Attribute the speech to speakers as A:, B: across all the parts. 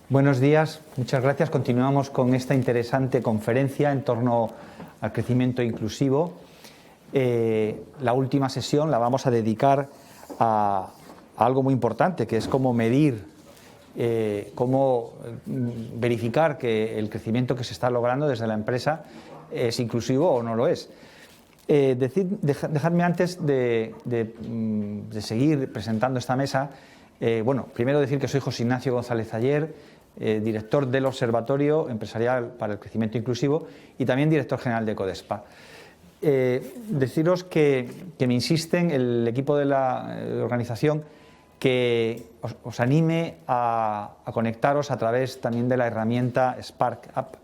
A: Buenos días, muchas gracias. Continuamos con esta interesante conferencia en torno al crecimiento inclusivo. La última sesión la vamos a dedicar a algo muy importante, que es cómo medir, cómo verificar que el crecimiento que se está logrando desde la empresa es inclusivo o no lo es. Dejadme antes de seguir presentando esta mesa, primero decir que soy José Ignacio González Ayer, director del Observatorio Empresarial para el Crecimiento Inclusivo y también director general de Codespa. Deciros que me insisten el equipo de la organización que os anime a conectaros a través también de la herramienta Spark App,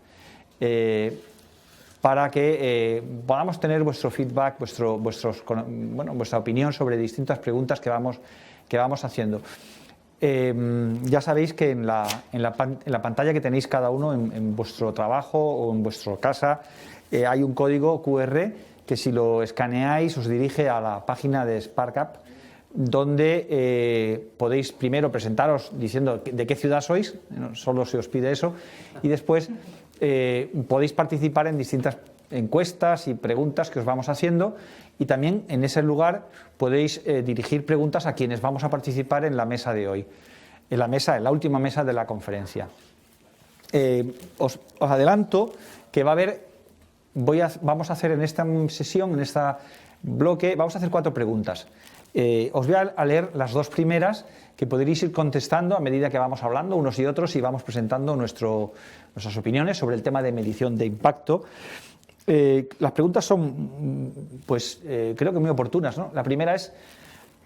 A: para que podamos tener vuestro feedback, vuestra opinión sobre distintas preguntas que vamos haciendo. Ya sabéis que en la pantalla que tenéis cada uno en vuestro trabajo o en vuestra casa hay un código QR que, si lo escaneáis, os dirige a la página de Spark App, donde podéis primero presentaros diciendo de qué ciudad sois, solo se os pide eso, y después podéis participar en distintas encuestas y preguntas que os vamos haciendo, y también en ese lugar podéis dirigir preguntas a quienes vamos a participar en la mesa de hoy, en la última mesa de la conferencia. Os adelanto que vamos a hacer en esta sesión, en este bloque, vamos a hacer 4 preguntas. Os voy a leer las 2 primeras, que podréis ir contestando a medida que vamos hablando unos y otros y vamos presentando nuestras opiniones sobre el tema de medición de impacto. Las preguntas son, creo que muy oportunas, ¿no? La primera es: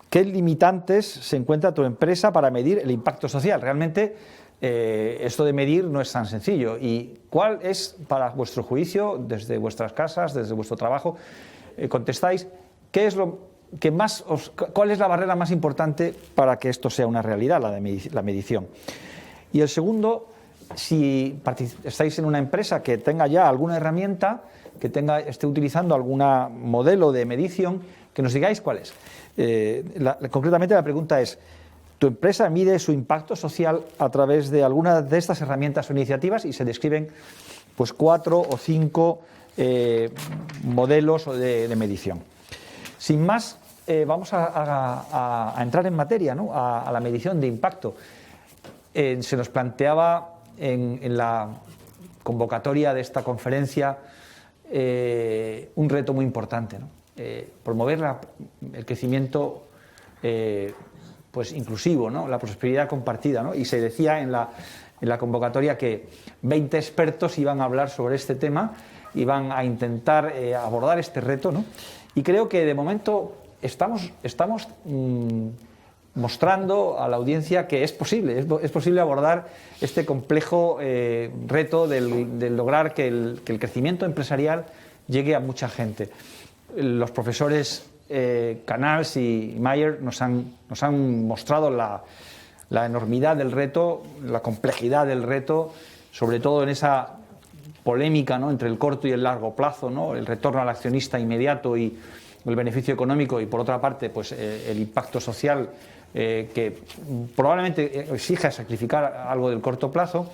A: ¿qué limitantes se encuentra tu empresa para medir el impacto social? Realmente esto de medir no es tan sencillo. ¿Y cuál es, para vuestro juicio, desde vuestras casas, desde vuestro trabajo, contestáis, qué es lo que más cuál es la barrera más importante para que esto sea una realidad, la medición? Y el segundo, si estáis en una empresa que tenga ya alguna herramienta, que esté utilizando algún modelo de medición, que nos digáis cuál es. Concretamente la pregunta es: ¿tu empresa mide su impacto social a través de alguna de estas herramientas o iniciativas? Y se describen 4 o 5 modelos de medición. Sin más, vamos a entrar en materia, ¿no? a la medición de impacto. Se nos planteaba en la convocatoria de esta conferencia un reto muy importante, ¿no? Promover el crecimiento inclusivo, ¿no? La prosperidad compartida, ¿no? Y se decía en la convocatoria que 20 expertos iban a hablar sobre este tema, iban a intentar abordar este reto, ¿no? Y creo que de momento estamos mostrando a la audiencia que es posible abordar este complejo reto de lograr que el crecimiento empresarial llegue a mucha gente. Los profesores Canals y Mayer nos han mostrado la enormidad del reto, la complejidad del reto, sobre todo en esa polémica, ¿no?, entre el corto y el largo plazo, ¿no?, el retorno al accionista inmediato y el beneficio económico, y por otra parte el impacto social, que probablemente exija sacrificar algo del corto plazo.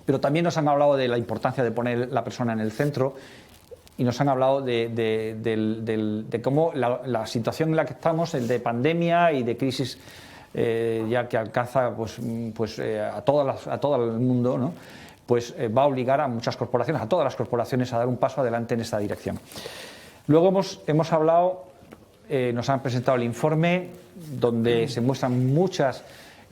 A: Pero también nos han hablado de la importancia de poner la persona en el centro, y nos han hablado de cómo la situación en la que estamos, el de pandemia y de crisis ya que alcanza a todo el mundo, ¿no?, va a obligar a muchas corporaciones, a todas las corporaciones, a dar un paso adelante en esta dirección. Luego hemos hablado, nos han presentado el informe, donde se muestran muchas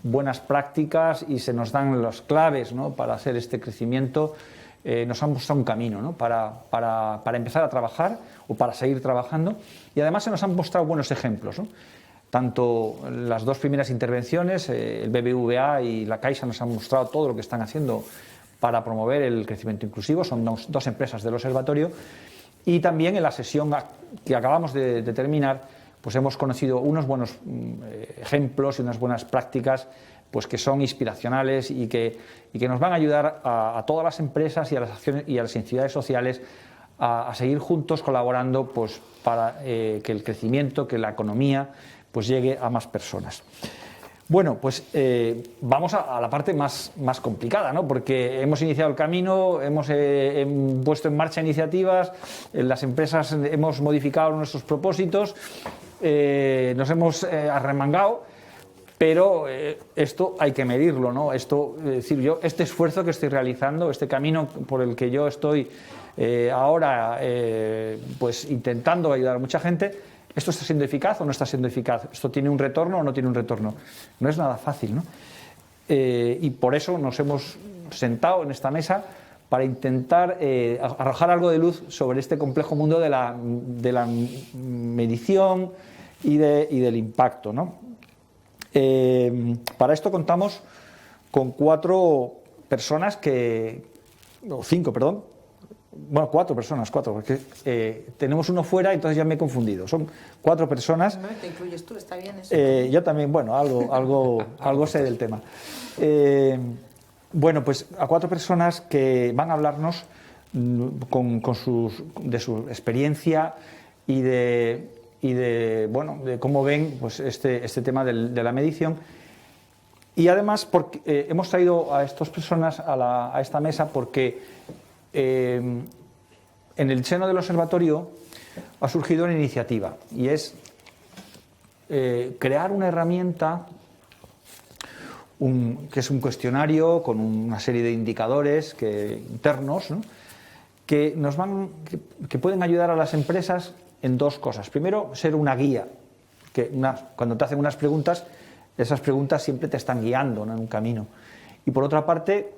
A: buenas prácticas y se nos dan las claves, ¿no?, para hacer este crecimiento. Nos han mostrado un camino, ¿no?, para empezar a trabajar o para seguir trabajando, y además se nos han mostrado buenos ejemplos, ¿no? Tanto las 2 primeras intervenciones, el BBVA y la Caixa, nos han mostrado todo lo que están haciendo para promover el crecimiento inclusivo. Son 2 empresas del observatorio. Y también en la sesión que acabamos de terminar, hemos conocido unos buenos ejemplos y unas buenas prácticas que son inspiracionales y que nos van a ayudar a todas las empresas y a las acciones y a las entidades sociales a seguir juntos colaborando para que el crecimiento, que la economía llegue a más personas. Bueno, pues vamos a la parte más complicada, ¿no? Porque hemos iniciado el camino, hemos puesto en marcha iniciativas, las empresas hemos modificado nuestros propósitos, nos hemos arremangado, pero esto hay que medirlo, ¿no? Esto, es decir, yo, este esfuerzo que estoy realizando, este camino por el que yo estoy ahora pues intentando ayudar a mucha gente, ¿esto está siendo eficaz o no está siendo eficaz? ¿Esto tiene un retorno o no tiene un retorno? No es nada fácil, ¿no? Y por eso nos hemos sentado en esta mesa para intentar arrojar algo de luz sobre este complejo mundo de la medición y del impacto, ¿no? Para esto contamos con 4 personas o 5, perdón. Bueno, 4 personas, porque tenemos uno fuera, entonces ya me he confundido. Son 4 personas.
B: No, te incluyes tú, está bien eso.
A: Yo también, bueno, algo sé del tema. Bueno, pues a 4 personas que van a hablarnos de su experiencia y de cómo ven pues este tema de la medición. Y además porque, hemos traído a estas personas a esta mesa porque en el seno del observatorio ha surgido una iniciativa y es crear una herramienta que es un cuestionario con una serie de indicadores internos, ¿no? que pueden ayudar a las empresas en 2 cosas. Primero, ser una guía, cuando te hacen unas preguntas, esas preguntas siempre te están guiando, ¿no? en un camino. Y por otra parte,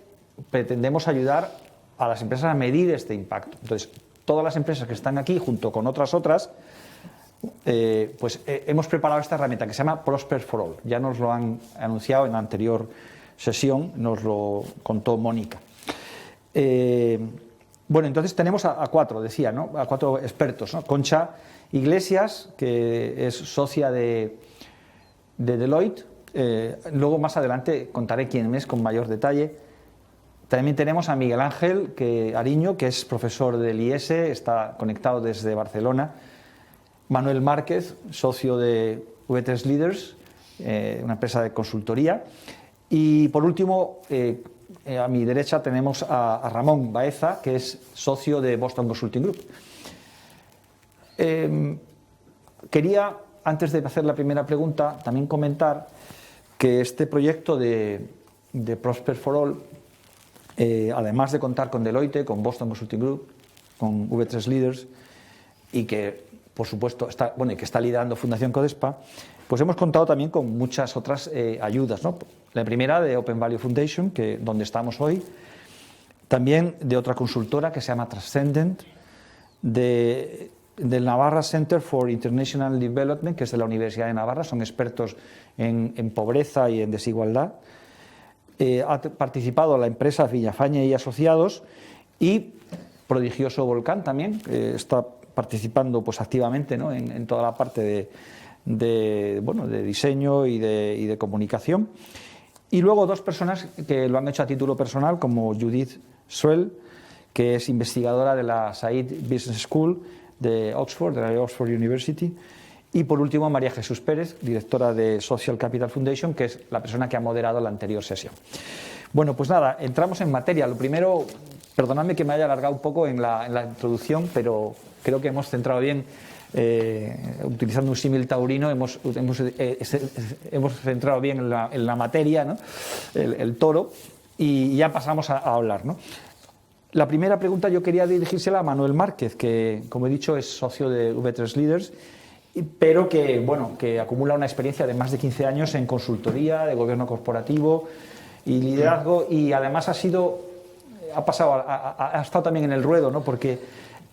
A: pretendemos ayudar a las empresas a medir este impacto. Entonces, todas las empresas que están aquí, junto con otras, hemos preparado esta herramienta que se llama Prosper for All. Ya nos lo han anunciado en la anterior sesión, nos lo contó Mónica. Bueno, entonces tenemos a 4, decía, ¿no? A 4 expertos, ¿no? Concha Iglesias, que es socia de Deloitte. Luego, más adelante, contaré quién es con mayor detalle. También tenemos a Miguel Ángel Ariño, que es profesor del IES, está conectado desde Barcelona. Manuel Márquez, socio de V3 Leaders, una empresa de consultoría. Y por último, a mi derecha tenemos a Ramón Baeza, que es socio de Boston Consulting Group. Quería, antes de hacer la primera pregunta, también comentar que este proyecto de Prosper for All, además de contar con Deloitte, con Boston Consulting Group, con V3 Leaders y que, por supuesto, que está liderando Fundación Codespa, pues hemos contado también con muchas otras ayudas, ¿no? La primera de Open Value Foundation, donde estamos hoy, también de otra consultora que se llama Transcendent, del Navarra Center for International Development, que es de la Universidad de Navarra, son expertos en pobreza y en desigualdad. Ha participado la empresa Villafañe y Asociados y Prodigioso Volcán también, está participando pues activamente, ¿no? en toda la parte de diseño y de comunicación. Y luego 2 personas que lo han hecho a título personal, como Judith Swell, que es investigadora de la Said Business School de Oxford, de la Oxford University. Y por último, María Jesús Pérez, directora de Social Capital Foundation, que es la persona que ha moderado la anterior sesión. Bueno, pues nada, entramos en materia. Lo primero, perdonadme que me haya alargado un poco en la introducción, pero creo que hemos centrado bien, utilizando un símil taurino, hemos centrado bien en la materia, ¿no? el toro, y ya pasamos a hablar, ¿no? La primera pregunta yo quería dirigírsela a Manuel Márquez, que, como he dicho, es socio de V3 Leaders, pero que acumula una experiencia de más de 15 años en consultoría, de gobierno corporativo y liderazgo, y además ha estado también en el ruedo, ¿no? Porque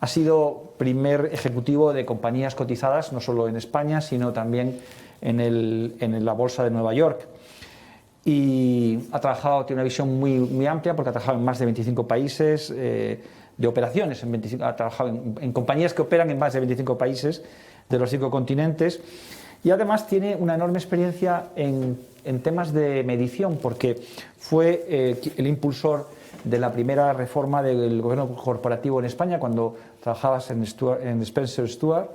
A: ha sido primer ejecutivo de compañías cotizadas, no solo en España, sino también en la Bolsa de Nueva York. Y tiene una visión muy amplia, porque ha trabajado en más de 25 países de operaciones, ha trabajado en compañías que operan en más de 25 países de los 5 continentes, y además tiene una enorme experiencia en temas de medición, porque fue el impulsor de la primera reforma del gobierno corporativo en España, cuando trabajabas en Spencer Stuart,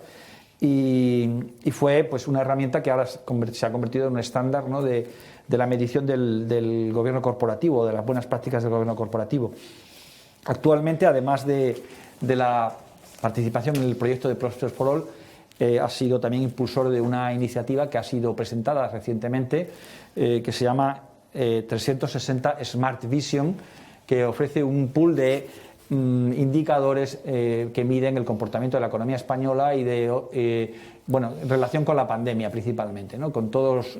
A: y fue pues una herramienta que ahora se ha convertido en un estándar, ¿no?, de la medición del gobierno corporativo, de las buenas prácticas del gobierno corporativo. Actualmente, además de la participación en el proyecto de Prosper for All, ha sido también impulsor de una iniciativa que ha sido presentada recientemente, que se llama 360 Smart Vision, que ofrece un pool de indicadores que miden el comportamiento de la economía española y en relación con la pandemia principalmente, ¿no? Con todos,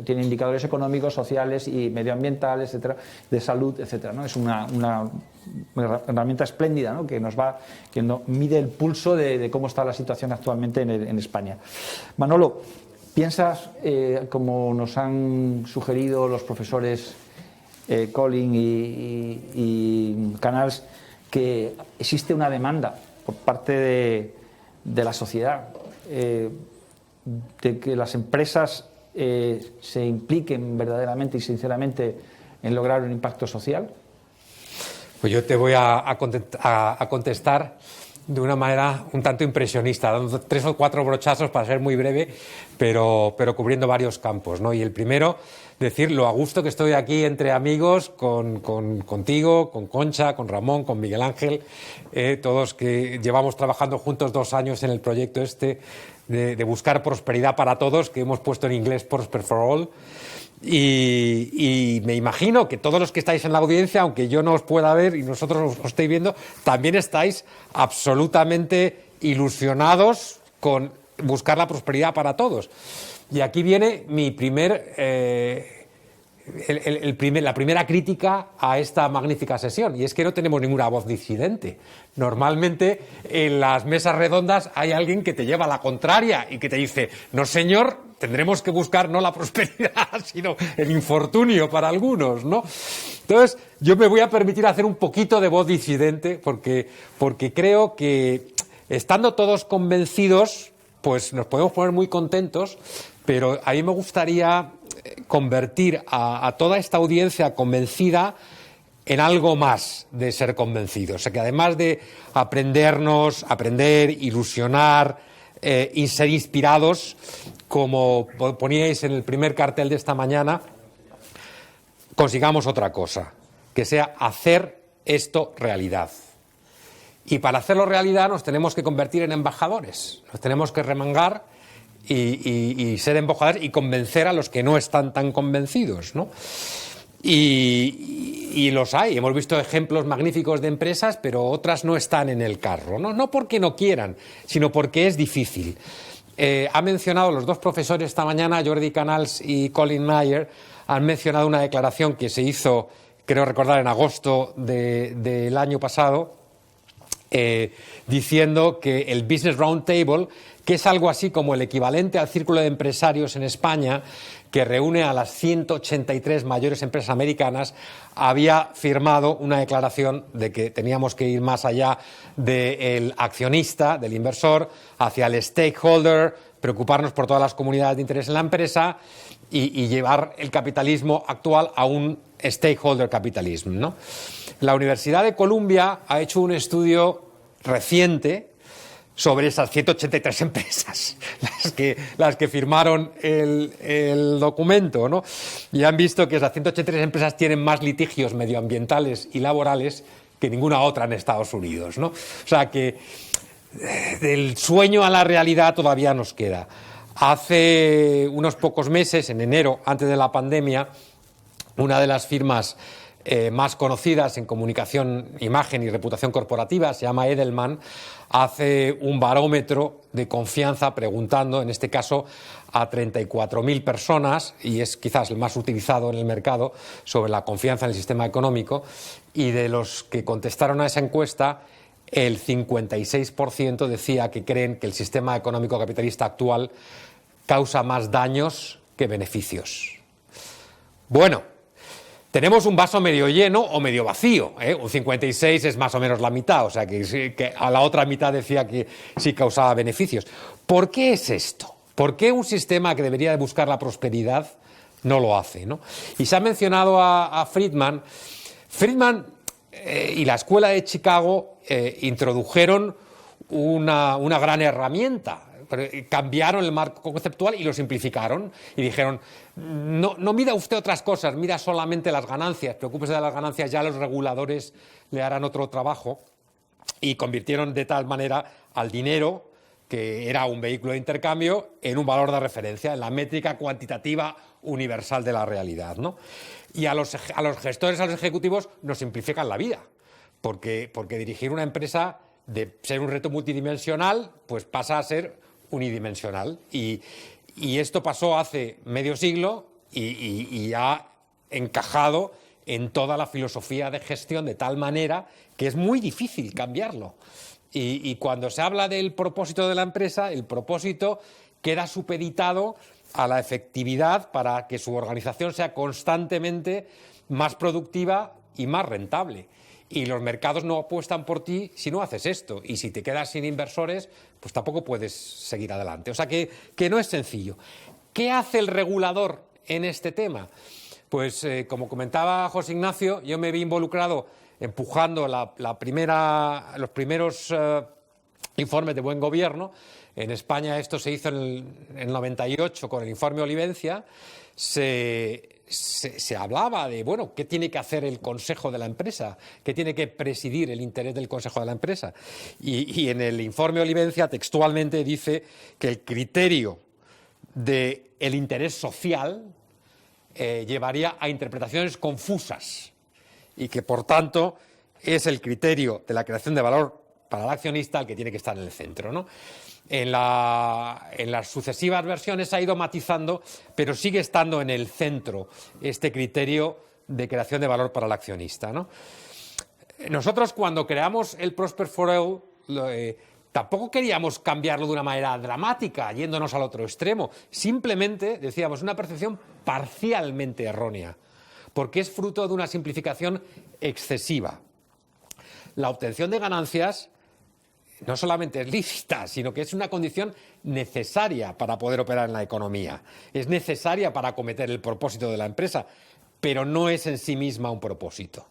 A: tiene indicadores económicos, sociales y medioambientales, etcétera, de salud, etcétera, ¿no? Es una herramienta espléndida, ¿no?, que mide el pulso de cómo está la situación actualmente en España. Manolo, ¿piensas, como nos han sugerido los profesores Colin y Canals, que existe una demanda por parte de la sociedad de que las empresas se impliquen verdaderamente y sinceramente en lograr un impacto social?
B: Pues yo te voy a contestar de una manera un tanto impresionista, dando 3 o 4 brochazos para ser muy breve, pero cubriendo varios campos, ¿no? Y el primero, decir lo a gusto que estoy aquí entre amigos, contigo, con Concha, con Ramón, con Miguel Ángel, todos que llevamos trabajando juntos 2 años en el proyecto de buscar prosperidad para todos, que hemos puesto en inglés Prosper for All. Y me imagino que todos los que estáis en la audiencia, aunque yo no os pueda ver y nosotros os estéis viendo, también estáis absolutamente ilusionados con buscar la prosperidad para todos. Y aquí viene mi la primera crítica a esta magnífica sesión, y es que no tenemos ninguna voz disidente. Normalmente en las mesas redondas hay alguien que te lleva la contraria y que te dice: no señor, tendremos que buscar no la prosperidad, sino el infortunio para algunos, ¿no? Entonces, yo me voy a permitir hacer un poquito de voz disidente porque creo que, estando todos convencidos, pues nos podemos poner muy contentos, pero a mí me gustaría convertir a toda esta audiencia convencida en algo más de ser convencidos. O sea, que además de aprender, ilusionar y ser inspirados, como poníais en el primer cartel de esta mañana, consigamos otra cosa, que sea hacer esto realidad. Y para hacerlo realidad nos tenemos que convertir en embajadores, nos tenemos que remangar y ser embajadores y convencer a los que no están tan convencidos, ¿no? Y los hay, hemos visto ejemplos magníficos de empresas, pero otras no están en el carro, no porque no quieran, sino porque es difícil. Ha mencionado los 2 profesores esta mañana, Jordi Canals y Colin Mayer, han mencionado una declaración que se hizo, creo recordar, en agosto del año pasado, diciendo que el Business Roundtable, que es algo así como el equivalente al Círculo de Empresarios en España, que reúne a las 183 mayores empresas americanas, había firmado una declaración de que teníamos que ir más allá del accionista, del inversor, hacia el stakeholder, preocuparnos por todas las comunidades de interés en la empresa y llevar el capitalismo actual a un stakeholder capitalism, ¿no? La Universidad de Columbia ha hecho un estudio reciente sobre esas 183 empresas, las que firmaron el documento, ¿no? Y han visto que esas 183 empresas tienen más litigios medioambientales y laborales que ninguna otra en Estados Unidos, ¿no? O sea que del sueño a la realidad todavía nos queda. Hace unos pocos meses, en enero, antes de la pandemia, una de las firmas más conocidas en comunicación, imagen y reputación corporativa, se llama Edelman, hace un barómetro de confianza preguntando, en este caso, a 34.000 personas, y es quizás el más utilizado en el mercado, sobre la confianza en el sistema económico, y de los que contestaron a esa encuesta, el 56% decía que creen que el sistema económico capitalista actual causa más daños que beneficios. Bueno, tenemos un vaso medio lleno o medio vacío, ¿eh? Un 56 es más o menos la mitad, o sea que a la otra mitad decía que sí causaba beneficios. ¿Por qué es esto? ¿Por qué un sistema que debería de buscar la prosperidad no lo hace, ¿no? Y se ha mencionado a Friedman. Friedman y la Escuela de Chicago introdujeron una gran herramienta. cambiaron el marco conceptual y lo simplificaron y dijeron, no mida usted otras cosas, mira solamente las ganancias, preocúpese de las ganancias, ya los reguladores le harán otro trabajo, y convirtieron de tal manera al dinero, que era un vehículo de intercambio, en un valor de referencia, en la métrica cuantitativa universal de la realidad, ¿no? Y a los gestores, a los ejecutivos, nos simplifican la vida, porque dirigir una empresa, de ser un reto multidimensional, pues pasa a ser unidimensional. Y esto pasó hace medio siglo y ha encajado en toda la filosofía de gestión de tal manera que es muy difícil cambiarlo. Y cuando se habla del propósito de la empresa, el propósito queda supeditado a la efectividad para que su organización sea constantemente más productiva y más rentable. Y los mercados no apuestan por ti si no haces esto. Y si te quedas sin inversores, pues tampoco puedes seguir adelante. O sea que no es sencillo. ¿Qué hace el regulador en este tema? Pues como comentaba José Ignacio, yo me vi involucrado empujando los primeros informes de buen gobierno. En España esto se hizo en el 98 con el informe Olivencia. Se hablaba de, bueno, ¿qué tiene que hacer el Consejo de la empresa? ¿Qué tiene que presidir el interés del Consejo de la empresa? Y en el informe Olivencia textualmente dice que el criterio del interés social llevaría a interpretaciones confusas y que, por tanto, es el criterio de la creación de valor para el accionista el que tiene que estar en el centro, ¿no? En las sucesivas versiones ha ido matizando, pero sigue estando en el centro este criterio de creación de valor para el accionista, ¿no? Nosotros, cuando creamos el Prosper for All, tampoco queríamos cambiarlo de una manera dramática, yéndonos al otro extremo. Simplemente, decíamos, una percepción parcialmente errónea, porque es fruto de una simplificación excesiva. La obtención de ganancias no solamente es lícita, sino que es una condición necesaria para poder operar en la economía. Es necesaria para acometer el propósito de la empresa, pero no es en sí misma un propósito.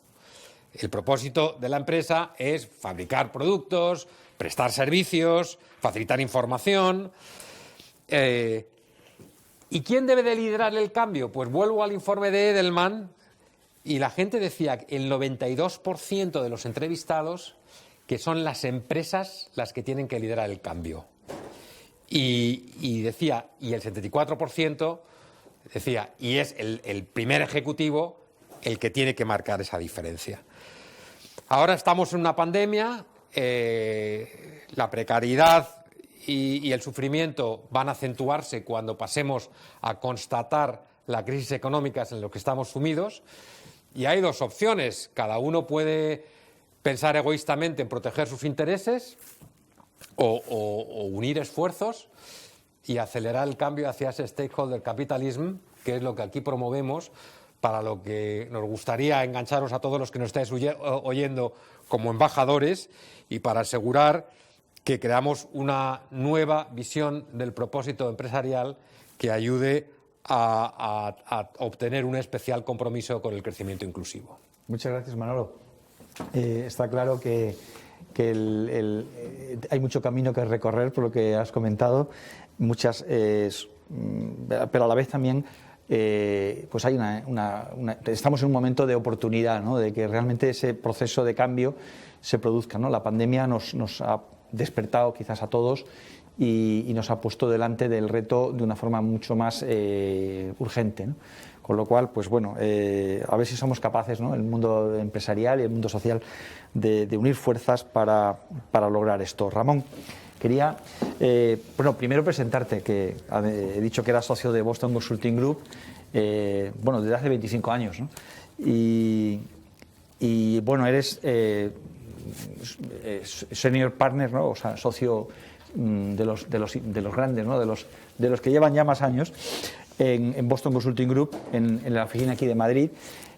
B: El propósito de la empresa es fabricar productos, prestar servicios, facilitar información. ¿Y quién debe de liderar el cambio? Pues vuelvo al informe de Edelman y la gente decía que el 92% de los entrevistados que son las empresas las que tienen que liderar el cambio. Y decía, y el 74% decía, y es el primer ejecutivo el que tiene que marcar esa diferencia. Ahora estamos en una pandemia, la precariedad y el sufrimiento van a acentuarse cuando pasemos a constatar la crisis económica en la que estamos sumidos, y hay dos opciones. Cada uno puede pensar egoístamente en proteger sus intereses o unir esfuerzos y acelerar el cambio hacia ese stakeholder capitalism, que es lo que aquí promovemos, para lo que nos gustaría engancharos a todos los que nos estáis oyendo como embajadores, y para asegurar que creamos una nueva visión del propósito empresarial que ayude a obtener un especial compromiso con el crecimiento inclusivo.
A: Muchas gracias, Manolo. Está claro que hay mucho camino que recorrer, por lo que has comentado, pero a la vez también pues hay estamos en un momento de oportunidad, ¿no? De que realmente ese proceso de cambio se produzca, ¿no? La pandemia nos ha despertado quizás a todos y nos ha puesto delante del reto de una forma mucho más urgente, ¿no? Con lo cual, pues bueno, a ver si somos capaces, ¿no? El mundo empresarial y el mundo social de unir fuerzas para lograr esto. Ramón, quería, primero presentarte, que he dicho que eras socio de Boston Consulting Group, desde hace 25 años, ¿no? Y bueno, eres senior partner, ¿no? O sea, socio de los grandes, ¿no? De los que llevan ya más años en Boston Consulting Group, en la oficina aquí de Madrid,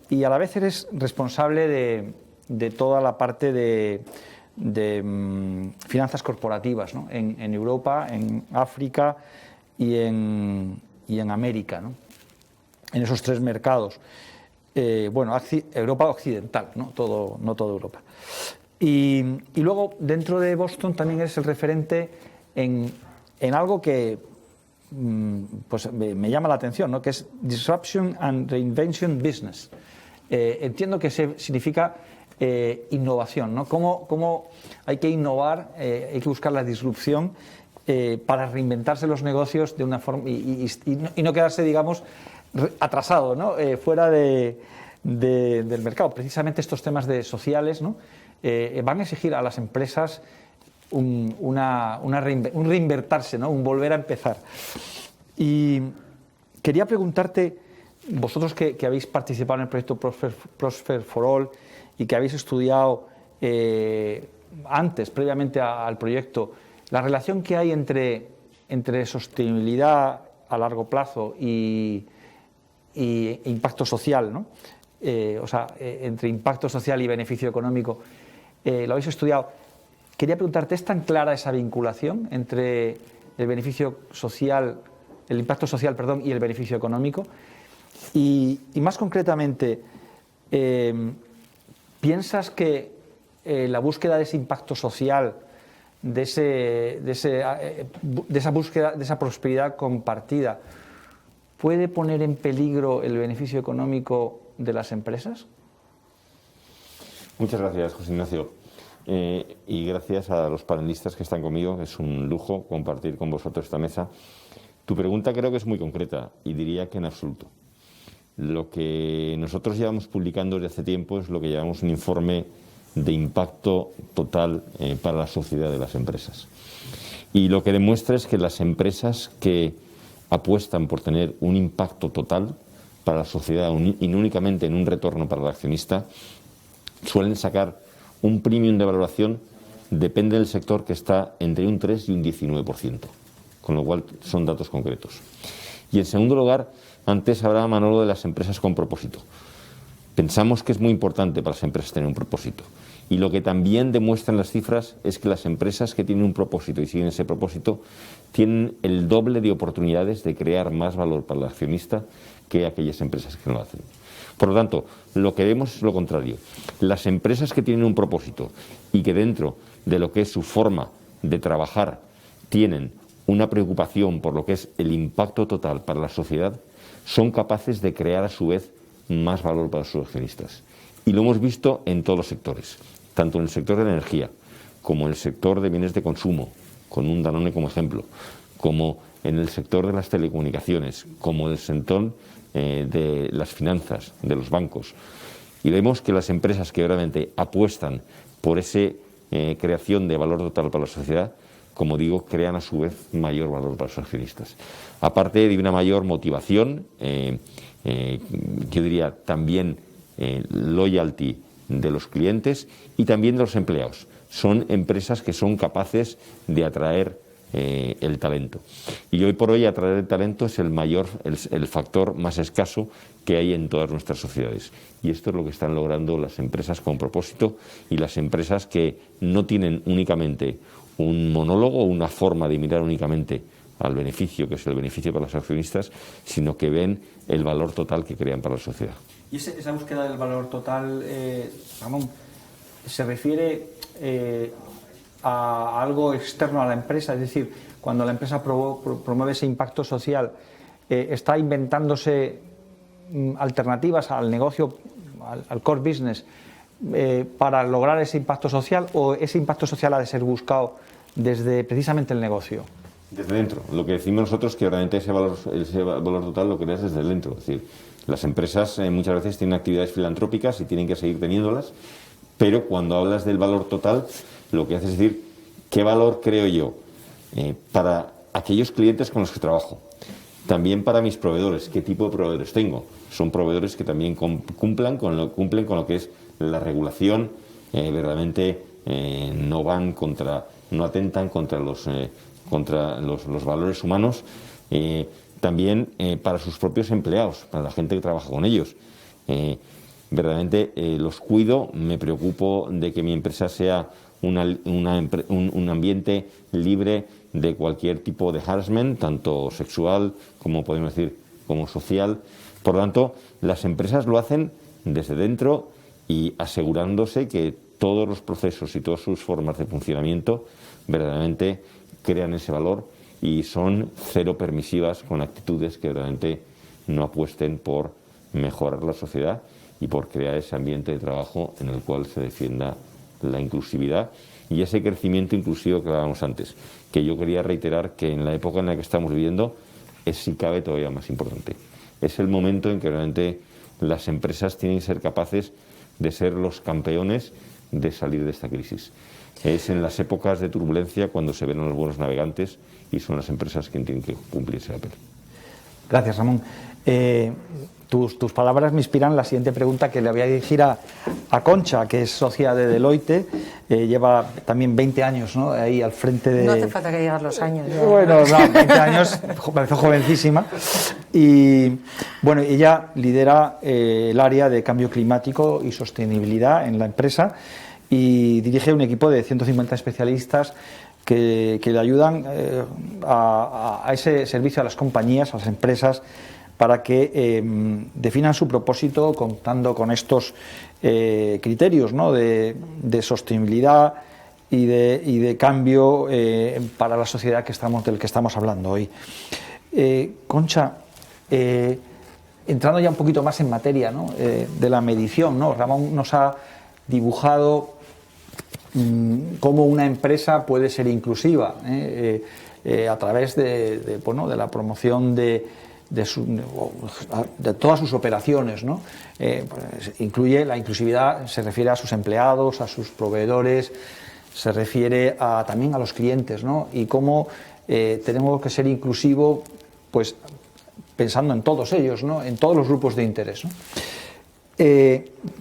A: y a la vez eres responsable de toda la parte de finanzas corporativas, ¿no? En Europa, en África y en América, ¿no? En esos tres mercados. Europa occidental, ¿no? No toda Europa. Y luego, dentro de Boston, también eres el referente en en algo que pues me llama la atención, ¿no? Que es Disruption and Reinvention Business. Entiendo que significa innovación, ¿no? Cómo hay que innovar, hay que buscar la disrupción para reinventarse los negocios de una forma y no quedarse, digamos, atrasado, ¿no? Fuera del mercado. Precisamente estos temas sociales, ¿no? Van a exigir a las empresas un reinvertirse, ¿no? Un volver a empezar. Y quería preguntarte, vosotros que habéis participado en el proyecto Prosper for All y que habéis estudiado previamente al proyecto, la relación que hay entre sostenibilidad a largo plazo y impacto social, ¿no? Entre impacto social y beneficio económico, lo habéis estudiado. Quería preguntarte, ¿es tan clara esa vinculación entre el beneficio social, el impacto social, perdón, y el beneficio económico? Y más concretamente, ¿piensas que la búsqueda de ese impacto social, de esa búsqueda, de esa prosperidad compartida, puede poner en peligro el beneficio económico de las empresas?
C: Muchas gracias, José Ignacio. Y gracias a los panelistas que están conmigo. Es un lujo compartir con vosotros esta mesa. Tu pregunta creo que es muy concreta y diría que en absoluto. Lo que nosotros llevamos publicando desde hace tiempo es lo que llamamos un informe de impacto total para la sociedad de las empresas. Y lo que demuestra es que las empresas que apuestan por tener un impacto total para la sociedad y no únicamente en un retorno para el accionista, suelen sacar un premium de valoración, depende del sector, que está entre un 3 y un 19%, con lo cual son datos concretos. Y en segundo lugar, antes hablaba Manolo de las empresas con propósito. Pensamos que es muy importante para las empresas tener un propósito. Y lo que también demuestran las cifras es que las empresas que tienen un propósito y siguen ese propósito tienen el doble de oportunidades de crear más valor para el accionista que aquellas empresas que no lo hacen. Por lo tanto, lo que vemos es lo contrario. Las empresas que tienen un propósito y que dentro de lo que es su forma de trabajar tienen una preocupación por lo que es el impacto total para la sociedad, son capaces de crear a su vez más valor para sus accionistas. Y lo hemos visto en todos los sectores, tanto en el sector de la energía, como en el sector de bienes de consumo, con un Danone como ejemplo, como en el sector de las telecomunicaciones, como en el sector de las finanzas, de los bancos. Y vemos que las empresas que realmente apuestan por esa creación de valor total para la sociedad, como digo, crean a su vez mayor valor para sus accionistas. Aparte de una mayor motivación, yo diría también loyalty de los clientes y también de los empleados. Son empresas que son capaces de atraer el talento. Y hoy por hoy atraer el talento es el factor más escaso que hay en todas nuestras sociedades. Y esto es lo que están logrando las empresas con propósito y las empresas que no tienen únicamente un monólogo o una forma de mirar únicamente al beneficio, que es el beneficio para los accionistas, sino que ven el valor total que crean para la sociedad.
A: Y esa búsqueda del valor total, Ramón, se refiere a algo externo a la empresa, es decir, cuando la empresa promueve ese impacto social, está inventándose alternativas al negocio, al core business, para lograr ese impacto social, o ese impacto social ha de ser buscado desde precisamente el negocio.
C: Desde dentro. Lo que decimos nosotros es que realmente ese valor total lo creas desde dentro. Es decir, las empresas muchas veces tienen actividades filantrópicas y tienen que seguir teniéndolas, pero cuando hablas del valor total, lo que haces es decir, ¿qué valor creo yo para aquellos clientes con los que trabajo? También para mis proveedores, ¿qué tipo de proveedores tengo? Son proveedores que también cumplen con lo que es la regulación, verdaderamente no atentan contra los valores humanos, también para sus propios empleados, para la gente que trabaja con ellos. Verdaderamente los cuido, me preocupo de que mi empresa sea un ambiente libre de cualquier tipo de harassment, tanto sexual como podemos decir como social. Por lo tanto, las empresas lo hacen desde dentro y asegurándose que todos los procesos y todas sus formas de funcionamiento verdaderamente crean ese valor y son cero permisivas con actitudes que realmente no apuesten por mejorar la sociedad y por crear ese ambiente de trabajo en el cual se defienda la inclusividad y ese crecimiento inclusivo que hablábamos antes, que yo quería reiterar que en la época en la que estamos viviendo es, si cabe, todavía más importante. Es el momento en que realmente las empresas tienen que ser capaces de ser los campeones de salir de esta crisis. Es en las épocas de turbulencia cuando se ven a los buenos navegantes y son las empresas quienes tienen que cumplir ese papel.
A: Gracias, Ramón. Tus palabras me inspiran la siguiente pregunta que le voy a dirigir a Concha, que es socia de Deloitte, lleva también 20 años, ¿no?, ahí al frente de...
D: No hace falta que digas los años. Ya.
A: Bueno, no, 20 años, parece jovencísima. Y bueno, ella lidera el área de cambio climático y sostenibilidad en la empresa y dirige un equipo de 150 especialistas que le ayudan a ese servicio a las compañías, a las empresas, para que definan su propósito contando con estos criterios, ¿no?, de sostenibilidad y de cambio para la sociedad del que estamos hablando hoy. Concha, entrando ya un poquito más en materia, ¿no?, de la medición, ¿no?, Ramón nos ha dibujado cómo una empresa puede ser inclusiva a través de la promoción de todas sus operaciones, ¿no? Pues incluye la inclusividad, se refiere a sus empleados, a sus proveedores, se refiere también a los clientes, ¿no? Y cómo tenemos que ser inclusivos, pues pensando en todos ellos, ¿no?, en todos los grupos de interés, ¿no?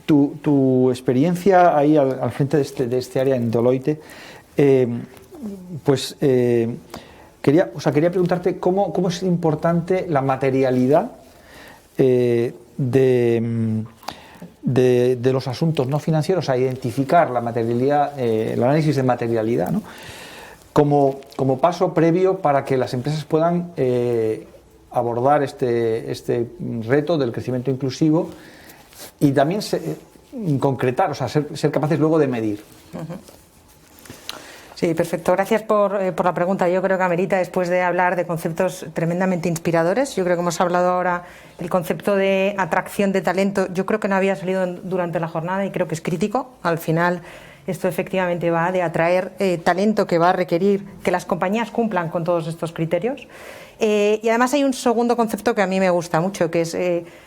A: Tu experiencia ahí al frente de este área en Deloitte, quería preguntarte cómo es importante la materialidad de los asuntos no financieros, a identificar la materialidad, el análisis de materialidad, ¿no?, como paso previo para que las empresas puedan abordar este reto del crecimiento inclusivo y también concretar, o sea, ser capaces luego de medir.
D: Uh-huh. Sí, perfecto. Gracias por la pregunta. Yo creo que amerita, después de hablar de conceptos tremendamente inspiradores. Yo creo que hemos hablado ahora del concepto de atracción de talento. Yo creo que no había salido durante la jornada y creo que es crítico. Al final, esto efectivamente va de atraer talento que va a requerir que las compañías cumplan con todos estos criterios. Y además hay un segundo concepto que a mí me gusta mucho, que es,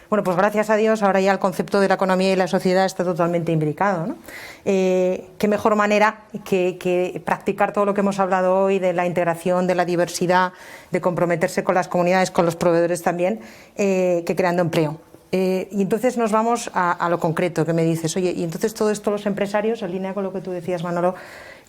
D: pues gracias a Dios ahora ya el concepto de la economía y la sociedad está totalmente imbricado, ¿no? Qué mejor manera que practicar todo lo que hemos hablado hoy de la integración, de la diversidad, de comprometerse con las comunidades, con los proveedores también, que creando empleo. Y entonces nos vamos a lo concreto que me dices, oye, y entonces todo esto los empresarios, en línea con lo que tú decías, Manolo,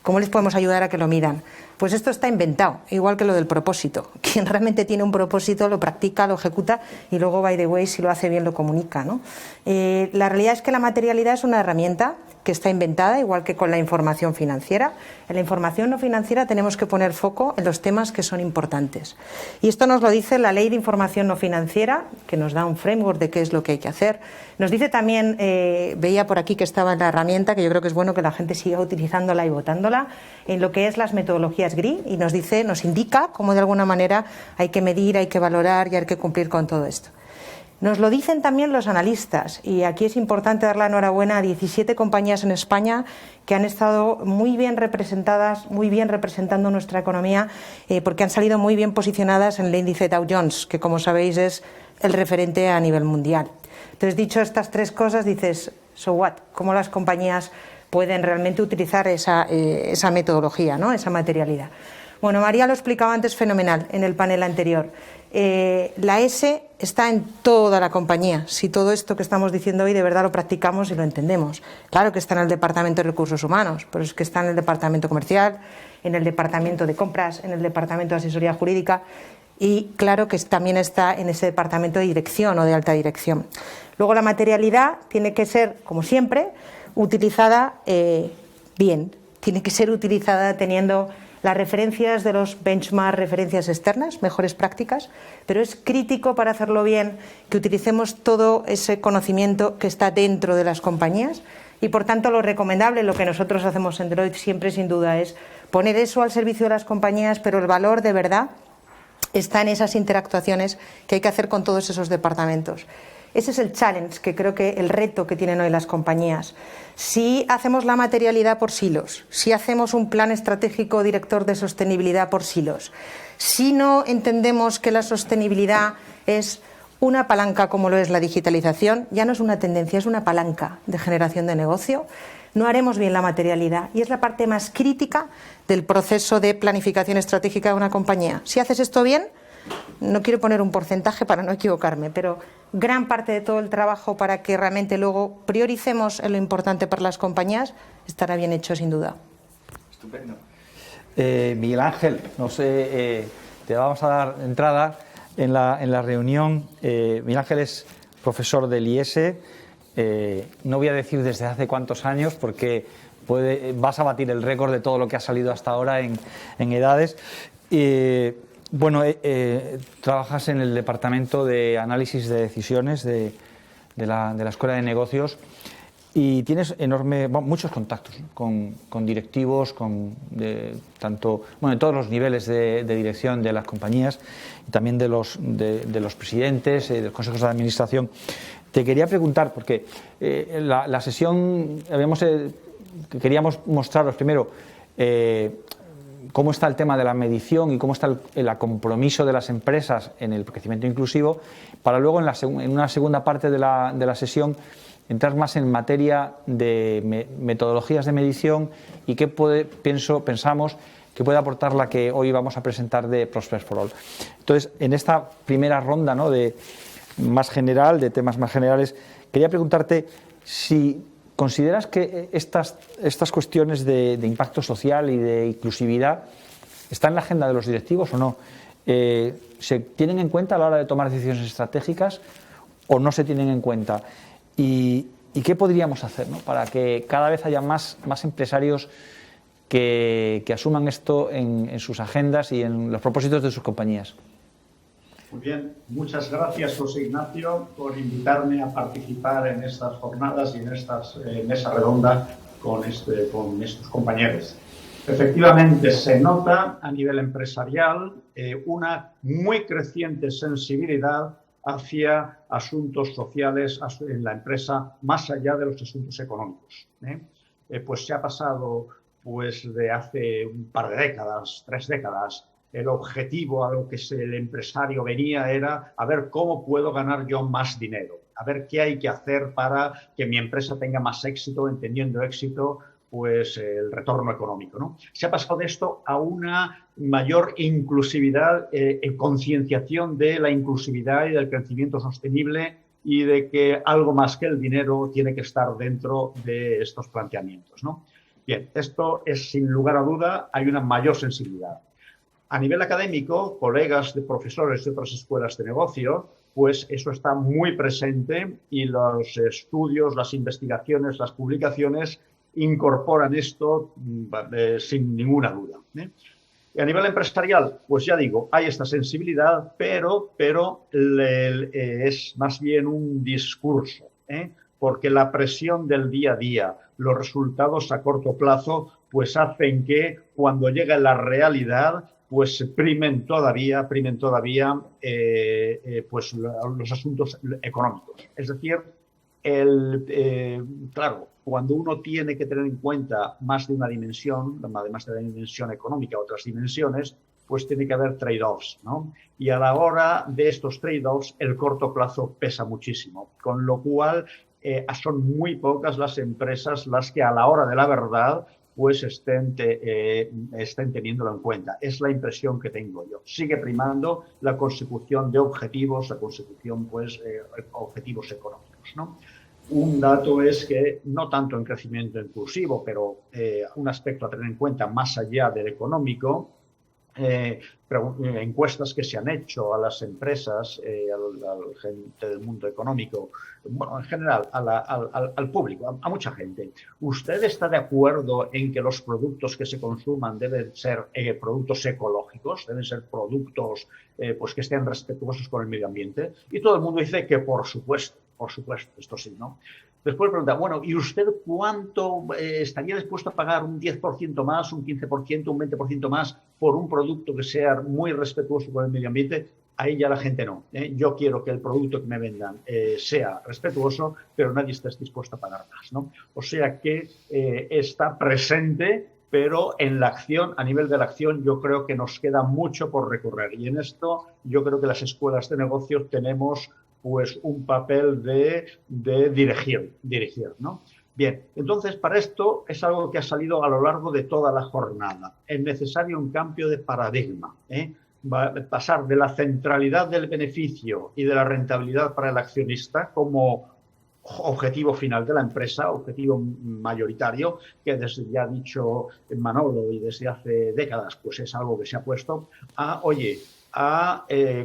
D: ¿cómo les podemos ayudar a que lo midan? Pues esto está inventado, igual que lo del propósito. Quien realmente tiene un propósito lo practica, lo ejecuta y luego, by the way, si lo hace bien lo comunica, ¿no? La realidad es que la materialidad es una herramienta que está inventada, igual que con la información financiera. En la información no financiera tenemos que poner foco en los temas que son importantes. Y esto nos lo dice la Ley de Información No Financiera, que nos da un framework de qué es lo que hay que hacer. Nos dice también, veía por aquí que estaba en la herramienta, que yo creo que es bueno que la gente siga utilizándola y votándola, en lo que es las metodologías GRI, y nos indica cómo de alguna manera hay que medir, hay que valorar y hay que cumplir con todo esto. Nos lo dicen también los analistas, y aquí es importante dar la enhorabuena a 17 compañías en España que han estado muy bien representadas, muy bien representando nuestra economía, porque han salido muy bien posicionadas en el índice Dow Jones, que como sabéis es el referente a nivel mundial. Entonces, dicho estas tres cosas, dices, so what, ¿cómo las compañías pueden realmente utilizar esa metodología, ¿no?, esa materialidad? Bueno, María lo explicaba antes fenomenal en el panel anterior. La S está en toda la compañía, si todo esto que estamos diciendo hoy de verdad lo practicamos y lo entendemos. Claro que está en el Departamento de Recursos Humanos, pero es que está en el Departamento Comercial, en el Departamento de Compras, en el Departamento de Asesoría Jurídica y claro que también está en ese Departamento de Dirección o de Alta Dirección. Luego la materialidad tiene que ser, como siempre, utilizada bien, tiene que ser utilizada teniendo las referencias de los benchmark, referencias externas, mejores prácticas, pero es crítico para hacerlo bien que utilicemos todo ese conocimiento que está dentro de las compañías y por tanto lo recomendable, lo que nosotros hacemos en Deloitte siempre sin duda es poner eso al servicio de las compañías, pero el valor de verdad está en esas interactuaciones que hay que hacer con todos esos departamentos. Ese es el challenge, que creo que el reto que tienen hoy las compañías. Si hacemos la materialidad por silos, si hacemos un plan estratégico director de sostenibilidad por silos, si no entendemos que la sostenibilidad es una palanca como lo es la digitalización, ya no es una tendencia, es una palanca de generación de negocio, no haremos bien la materialidad y es la parte más crítica del proceso de planificación estratégica de una compañía. Si haces esto bien, no quiero poner un porcentaje para no equivocarme, pero gran parte de todo el trabajo para que realmente luego prioricemos en lo importante para las compañías estará bien hecho sin duda.
A: Estupendo. Miguel Ángel, no sé, te vamos a dar entrada en la reunión. Miguel Ángel es profesor del IES. No voy a decir desde hace cuántos años porque vas a batir el récord de todo lo que ha salido hasta ahora en edades. Bueno, trabajas en el departamento de análisis de decisiones de la Escuela de Negocios y tienes muchos contactos, ¿no? con directivos, de todos los niveles de dirección de las compañías y también de los presidentes, de los consejos de administración. Te quería preguntar, porque la sesión queríamos mostraros primero cómo está el tema de la medición y cómo está el compromiso de las empresas en el crecimiento inclusivo, para luego en una segunda parte de la sesión entrar más en materia de metodologías de medición y qué pensamos que puede aportar la que hoy vamos a presentar de Prosper for All. Entonces, en esta primera ronda, ¿no?, de temas más generales, quería preguntarte si ¿consideras que estas cuestiones de impacto social y de inclusividad están en la agenda de los directivos o no? ¿Se tienen en cuenta a la hora de tomar decisiones estratégicas o no se tienen en cuenta? ¿Y qué podríamos hacer, ¿no?, para que cada vez haya más empresarios que asuman esto en sus agendas y en los propósitos de sus compañías?
E: Muy bien, muchas gracias, José Ignacio, por invitarme a participar en estas jornadas y en esta mesa redonda con estos compañeros. Efectivamente, se nota a nivel empresarial una muy creciente sensibilidad hacia asuntos sociales en la empresa, más allá de los asuntos económicos. Pues se ha pasado de hace un par de décadas, 3 décadas, el objetivo a lo que el empresario venía era a ver cómo puedo ganar yo más dinero, a ver qué hay que hacer para que mi empresa tenga más éxito, entendiendo éxito, el retorno económico, ¿no? Se ha pasado de esto a una mayor inclusividad, concienciación de la inclusividad y del crecimiento sostenible y de que algo más que el dinero tiene que estar dentro de estos planteamientos, ¿no? Bien, esto es sin lugar a duda, hay una mayor sensibilidad. A nivel académico, colegas de profesores de otras escuelas de negocio, pues eso está muy presente y los estudios, las investigaciones, las publicaciones incorporan esto sin ninguna duda. Y a nivel empresarial, pues ya digo, hay esta sensibilidad, pero es más bien un discurso, porque la presión del día a día, los resultados a corto plazo, pues hacen que cuando llega la realidad, pues primen todavía los asuntos económicos. Es decir, claro, cuando uno tiene que tener en cuenta más de una dimensión, además de la dimensión económica, otras dimensiones, pues tiene que haber trade-offs, ¿no? Y a la hora de estos trade-offs, el corto plazo pesa muchísimo, con lo cual son muy pocas las empresas las que a la hora de la verdad pues estén teniéndolo en cuenta. Es la impresión que tengo yo. Sigue primando la consecución de objetivos, objetivos económicos, ¿no? Un dato es que, no tanto en crecimiento inclusivo, pero un aspecto a tener en cuenta más allá del económico, encuestas que se han hecho a las empresas, a la gente del mundo económico, bueno, en general, al público, a mucha gente. ¿Usted está de acuerdo en que los productos que se consuman deben ser productos ecológicos, deben ser productos que estén respetuosos con el medio ambiente? Y todo el mundo dice que por supuesto. por supuesto, esto sí, ¿no? Después pregunta, bueno, ¿y usted cuánto estaría dispuesto a pagar un 10% más, un 15%, un 20% más por un producto que sea muy respetuoso con el medio ambiente? Ahí ya la gente no. Yo quiero que el producto que me vendan sea respetuoso, pero nadie está dispuesto a pagar más, ¿no? O sea que está presente, pero en la acción, a nivel de la acción, yo creo que nos queda mucho por recorrer. Y en esto yo creo que las escuelas de negocios tenemos pues un papel de dirigir, ¿no? Bien, entonces para esto es algo que ha salido a lo largo de toda la jornada. Es necesario un cambio de paradigma, pasar de la centralidad del beneficio y de la rentabilidad para el accionista como objetivo final de la empresa, objetivo mayoritario, que desde ya ha dicho Manolo y desde hace décadas, pues es algo que se ha puesto a, oye,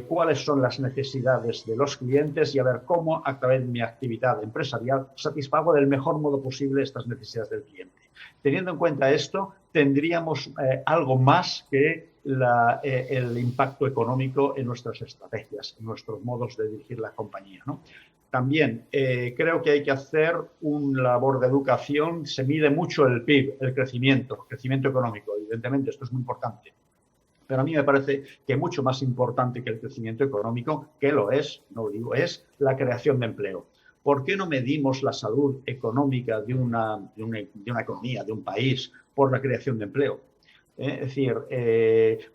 E: cuáles son las necesidades de los clientes y a ver cómo a través de mi actividad empresarial satisfago del mejor modo posible estas necesidades del cliente. Teniendo en cuenta esto, tendríamos algo más que el impacto económico en nuestras estrategias, en nuestros modos de dirigir la compañía, ¿no? También creo que hay que hacer una labor de educación. Se mide mucho el PIB, el crecimiento económico. Evidentemente, esto es muy importante. Pero a mí me parece que mucho más importante que el crecimiento económico, que lo es, no lo digo, es la creación de empleo. ¿Por qué no medimos la salud económica de una economía, de un país, por la creación de empleo? Es decir,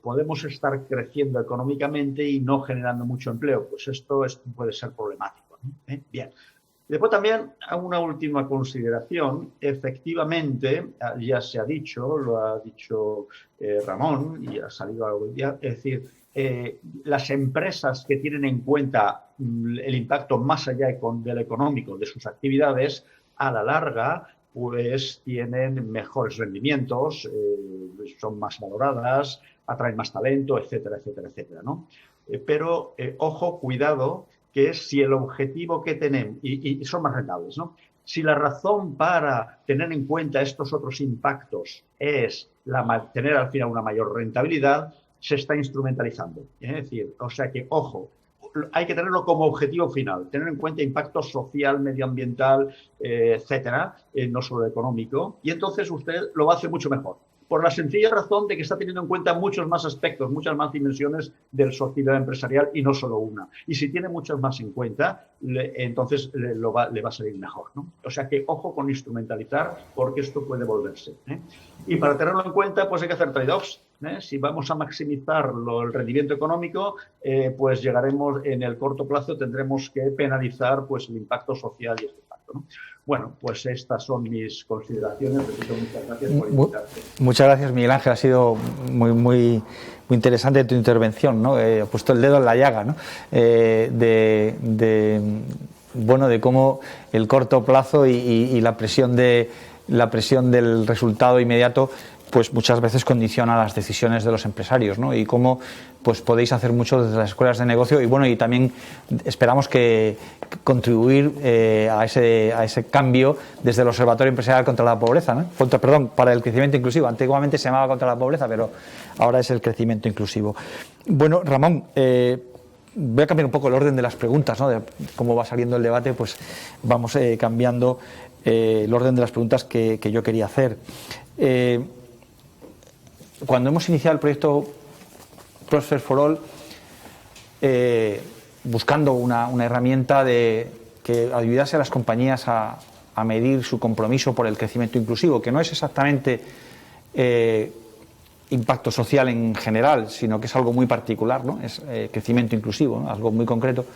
E: podemos estar creciendo económicamente y no generando mucho empleo. Pues esto puede ser problemático, ¿no? Bien. Después también una última consideración. Efectivamente, ya se ha dicho, lo ha dicho Ramón y ha salido algo hoy día, es decir, las empresas que tienen en cuenta el impacto más allá del económico de sus actividades, a la larga, pues tienen mejores rendimientos, son más valoradas, atraen más talento, etcétera, etcétera, etcétera, ¿no? Pero, ojo, cuidado, que es si el objetivo que tenemos, y son más rentables, ¿no? Si la razón para tener en cuenta estos otros impactos es tener al final una mayor rentabilidad, se está instrumentalizando. Es decir, o sea que, ojo, hay que tenerlo como objetivo final, tener en cuenta impacto social, medioambiental, etcétera, no solo económico, y entonces usted lo va a hacer mucho mejor. Por la sencilla razón de que está teniendo en cuenta muchos más aspectos, muchas más dimensiones del sociedad empresarial y no solo una. Y si tiene muchas más en cuenta, entonces le va a salir mejor, ¿no? O sea que ojo con instrumentalizar, porque esto puede volverse, ¿eh? Y para tenerlo en cuenta, pues hay que hacer trade-offs. Si vamos a maximizar el rendimiento económico, pues llegaremos en el corto plazo, tendremos que penalizar pues el impacto social y este impacto, ¿no? Bueno, pues estas son mis consideraciones. Repito, muchas gracias por invitarte.
A: Muchas gracias, Miguel Ángel. Ha sido muy interesante tu intervención, ¿no? Ha puesto el dedo en la llaga, ¿no? De cómo el corto plazo y la presión del resultado inmediato pues muchas veces condiciona las decisiones de los empresarios, ¿no? Y cómo pues podéis hacer mucho desde las escuelas de negocio y también esperamos que contribuir a ese cambio desde el Observatorio Empresarial contra la Pobreza, ¿no? Para el crecimiento inclusivo. Antiguamente se llamaba contra la pobreza, pero ahora es el crecimiento inclusivo. Bueno, Ramón, voy a cambiar un poco el orden de las preguntas, ¿no? De cómo va saliendo el debate, pues vamos cambiando el orden de las preguntas que yo quería hacer. Cuando hemos iniciado el proyecto Prosper for All, buscando una herramienta que ayudase a las compañías a medir su compromiso por el crecimiento inclusivo, que no es exactamente impacto social en general, sino que es algo muy particular, ¿no? Es crecimiento inclusivo, ¿no? Algo muy concreto.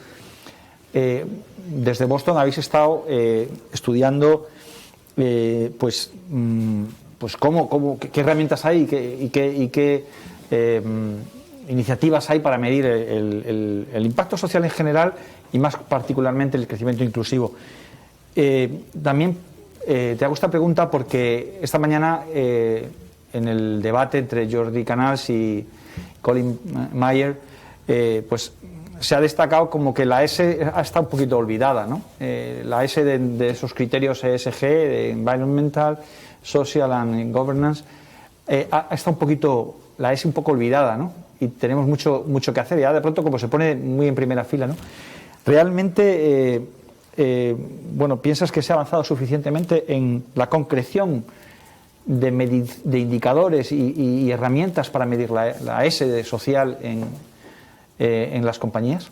A: Desde Boston habéis estado estudiando qué herramientas hay y qué iniciativas hay para medir el impacto social en general y más particularmente el crecimiento inclusivo. También te hago esta pregunta porque esta mañana en el debate entre Jordi Canals y Colin Mayer pues se ha destacado como que la S ha estado un poquito olvidada, ¿no? La S de esos criterios ESG, de Environmental, Social and Governance, ha estado la S un poco olvidada, ¿no? Y tenemos mucho que hacer. Ya de pronto, como se pone muy en primera fila, ¿no? Realmente bueno, ¿piensas que se ha avanzado suficientemente en la concreción de indicadores y herramientas para medir la S social en las compañías?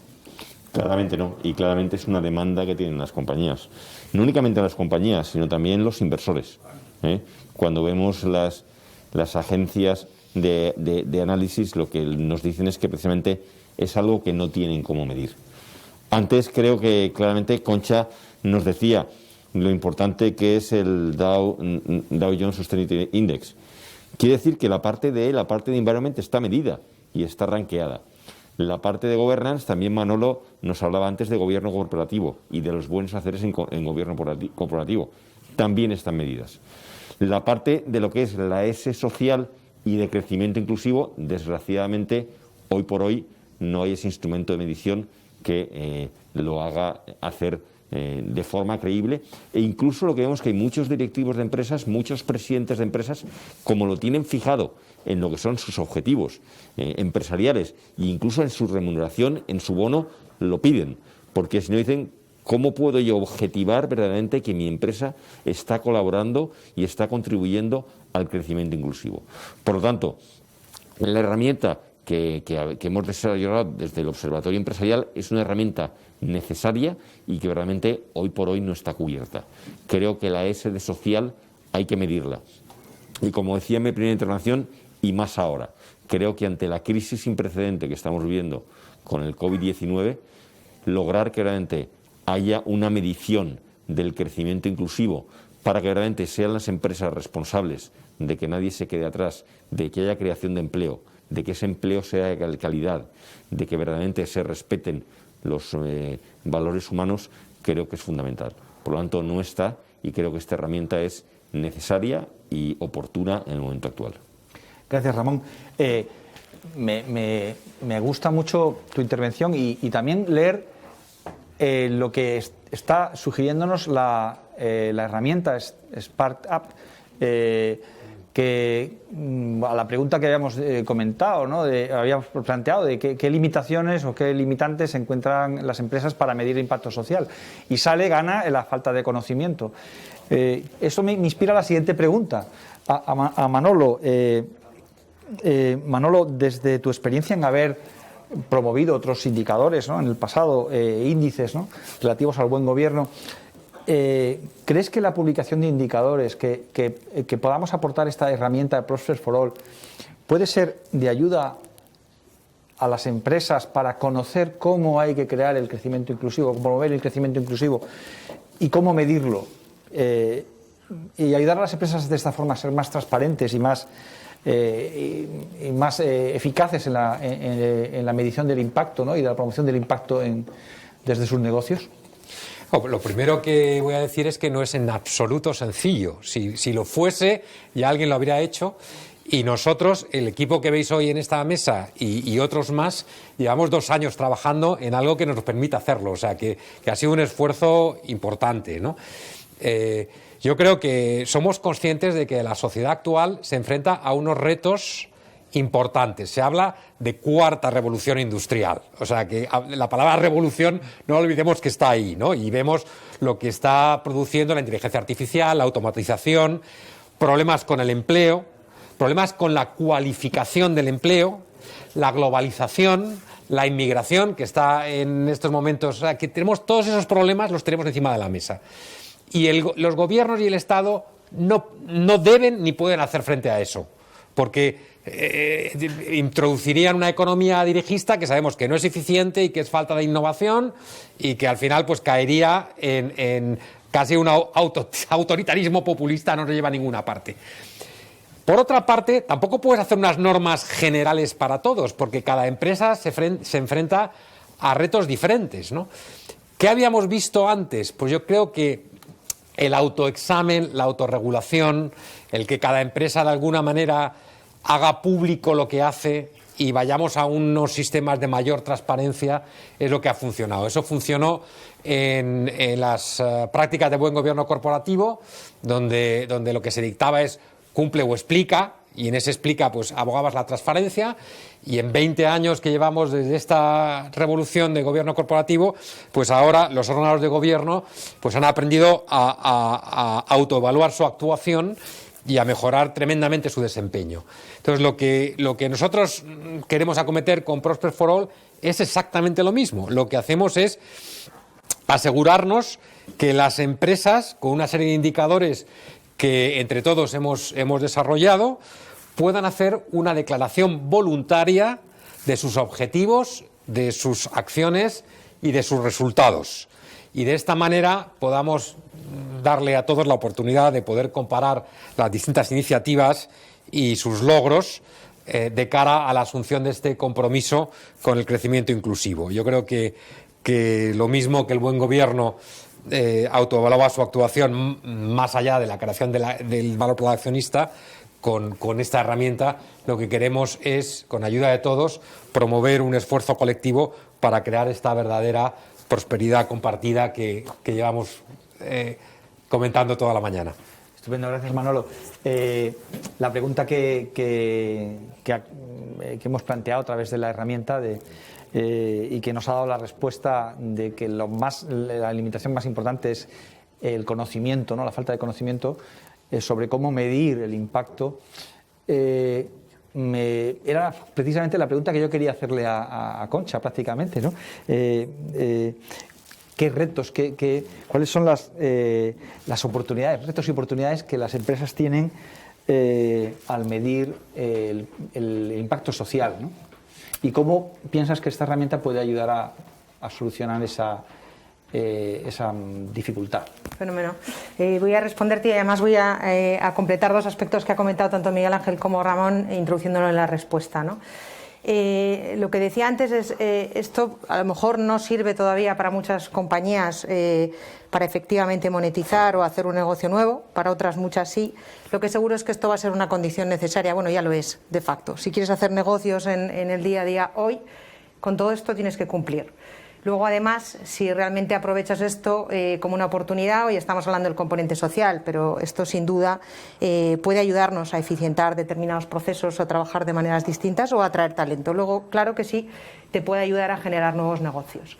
C: Claramente no, y claramente es una demanda que tienen las compañías. No únicamente las compañías, sino también los inversores. Cuando vemos las agencias de análisis, lo que nos dicen es que precisamente es algo que no tienen cómo medir. Antes creo que claramente Concha nos decía lo importante que es el Dow Jones Sustainability Index. Quiere decir que la parte de environment está medida y está rankeada. La parte de governance, también Manolo nos hablaba antes de gobierno corporativo y de los buenos haceres en gobierno corporativo. También están medidas. La parte de lo que es la S social y de crecimiento inclusivo, desgraciadamente, hoy por hoy no hay ese instrumento de medición que lo haga hacer de forma creíble, e incluso lo que vemos que hay muchos directivos de empresas, muchos presidentes de empresas, como lo tienen fijado en lo que son sus objetivos empresariales e incluso en su remuneración, en su bono, lo piden, porque si no dicen, ¿cómo puedo yo objetivar verdaderamente que mi empresa está colaborando y está contribuyendo al crecimiento inclusivo? Por lo tanto, la herramienta que hemos desarrollado desde el Observatorio Empresarial es una herramienta necesaria y que realmente hoy por hoy no está cubierta. Creo que la S de social hay que medirla. Y como decía en mi primera intervención, y más ahora, creo que ante la crisis sin precedente que estamos viviendo con el COVID-19, lograr que realmente haya una medición del crecimiento inclusivo para que realmente sean las empresas responsables de que nadie se quede atrás, de que haya creación de empleo, de que ese empleo sea de calidad, de que verdaderamente se respeten los valores humanos, creo que es fundamental. Por lo tanto, no está, y creo que esta herramienta es necesaria y oportuna en el momento actual.
A: Gracias, Ramón. Me gusta mucho tu intervención y también leer lo que está sugiriéndonos la herramienta SparkUp, que a la pregunta que habíamos comentado, ¿no? Habíamos planteado de qué limitaciones o qué limitantes encuentran las empresas para medir el impacto social. Y gana en la falta de conocimiento. Eso me inspira la siguiente pregunta a Manolo. Manolo, desde tu experiencia en haber promovido otros indicadores, ¿no?, en el pasado, índices, ¿no?, relativos al buen gobierno, ¿crees que la publicación de indicadores, que podamos aportar esta herramienta de Prosper for All, puede ser de ayuda a las empresas para conocer cómo hay que crear el crecimiento inclusivo, promover el crecimiento inclusivo y cómo medirlo, y ayudar a las empresas de esta forma a ser más transparentes y más eficaces en la medición del impacto, ¿no?, y de la promoción del impacto desde sus negocios?
B: Lo primero que voy a decir es que no es en absoluto sencillo. Si lo fuese, ya alguien lo habría hecho. Y nosotros, el equipo que veis hoy en esta mesa y otros más, llevamos 2 años trabajando en algo que nos permita hacerlo. O sea, que ha sido un esfuerzo importante, ¿no? Yo creo que somos conscientes de que la sociedad actual se enfrenta a unos retos importantes. Se habla de cuarta revolución industrial. O sea, que la palabra revolución no olvidemos que está ahí, ¿no? Y vemos lo que está produciendo la inteligencia artificial, la automatización, problemas con el empleo, problemas con la cualificación del empleo, la globalización, la inmigración, que está en estos momentos. O sea, que tenemos todos esos problemas, los tenemos encima de la mesa. Y los gobiernos y el Estado no deben ni pueden hacer frente a eso, porque introducirían una economía dirigista que sabemos que no es eficiente y que es falta de innovación y que al final pues caería en casi un autoritarismo populista, no nos lleva a ninguna parte. Por otra parte, tampoco puedes hacer unas normas generales para todos, porque cada empresa se enfrenta a retos diferentes, ¿no? ¿Qué habíamos visto antes? Pues yo creo que el autoexamen, la autorregulación, el que cada empresa de alguna manera haga público lo que hace y vayamos a unos sistemas de mayor transparencia es lo que ha funcionado. Eso funcionó en las prácticas de buen gobierno corporativo, donde lo que se dictaba es cumple o explica, Y Inés explica, pues abogabas la transparencia, y en 20 años que llevamos desde esta revolución de gobierno corporativo, pues ahora los órganos de gobierno pues han aprendido a autoevaluar su actuación y a mejorar tremendamente su desempeño. Entonces, lo que nosotros queremos acometer con Prosper for All es exactamente lo mismo. Lo que hacemos es asegurarnos que las empresas, con una serie de indicadores que entre todos hemos desarrollado, puedan hacer una declaración voluntaria de sus objetivos, de sus acciones y de sus resultados. Y de esta manera podamos darle a todos la oportunidad de poder comparar las distintas iniciativas y sus logros de cara a la asunción de este compromiso con el crecimiento inclusivo. Yo creo que lo mismo que el buen gobierno autoevalúa su actuación más allá de la creación del valor para el accionista, con esta herramienta lo que queremos es, con ayuda de todos, promover un esfuerzo colectivo para crear esta verdadera prosperidad compartida que llevamos comentando toda la mañana.
A: Estupendo, gracias Manolo. La pregunta que hemos planteado a través de la herramienta y que nos ha dado la respuesta de que la limitación más importante es el conocimiento, ¿no? La falta de conocimiento sobre cómo medir el impacto. Era precisamente la pregunta que yo quería hacerle a Concha prácticamente, ¿no? ¿Qué retos, cuáles son las oportunidades, retos y oportunidades que las empresas tienen al medir el impacto social, ¿no? ¿Y cómo piensas que esta herramienta puede ayudar a solucionar esa dificultad?
D: Fenómeno. Voy a responderte y además voy a completar dos aspectos que ha comentado tanto Miguel Ángel como Ramón, introduciéndolo en la respuesta, ¿no? Lo que decía antes es esto a lo mejor no sirve todavía para muchas compañías para efectivamente monetizar o hacer un negocio nuevo, para otras muchas sí. Lo que seguro es que esto va a ser una condición necesaria, bueno, ya lo es de facto. Si quieres hacer negocios en el día a día hoy, con todo esto tienes que cumplir. Luego, además, si realmente aprovechas esto como una oportunidad, hoy estamos hablando del componente social, pero esto sin duda puede ayudarnos a eficientar determinados procesos o a trabajar de maneras distintas o a atraer talento. Luego, claro que sí, te puede ayudar a generar nuevos negocios.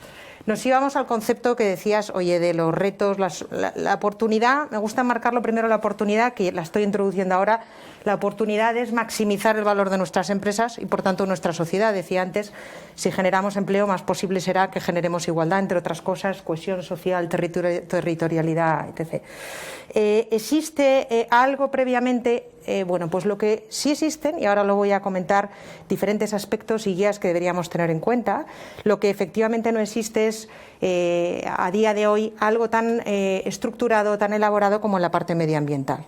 D: Nos íbamos al concepto que decías, oye, de los retos, la oportunidad. Me gusta marcarlo primero, la oportunidad, que la estoy introduciendo ahora. La oportunidad es maximizar el valor de nuestras empresas y, por tanto, nuestra sociedad. Decía antes, si generamos empleo, más posible será que generemos igualdad, entre otras cosas, cohesión social, territorialidad, etc. ¿Existe algo previamente? Bueno, pues lo que sí existen, y ahora lo voy a comentar, diferentes aspectos y guías que deberíamos tener en cuenta. Lo que efectivamente no existe es, a día de hoy, algo tan estructurado, tan elaborado como en la parte medioambiental.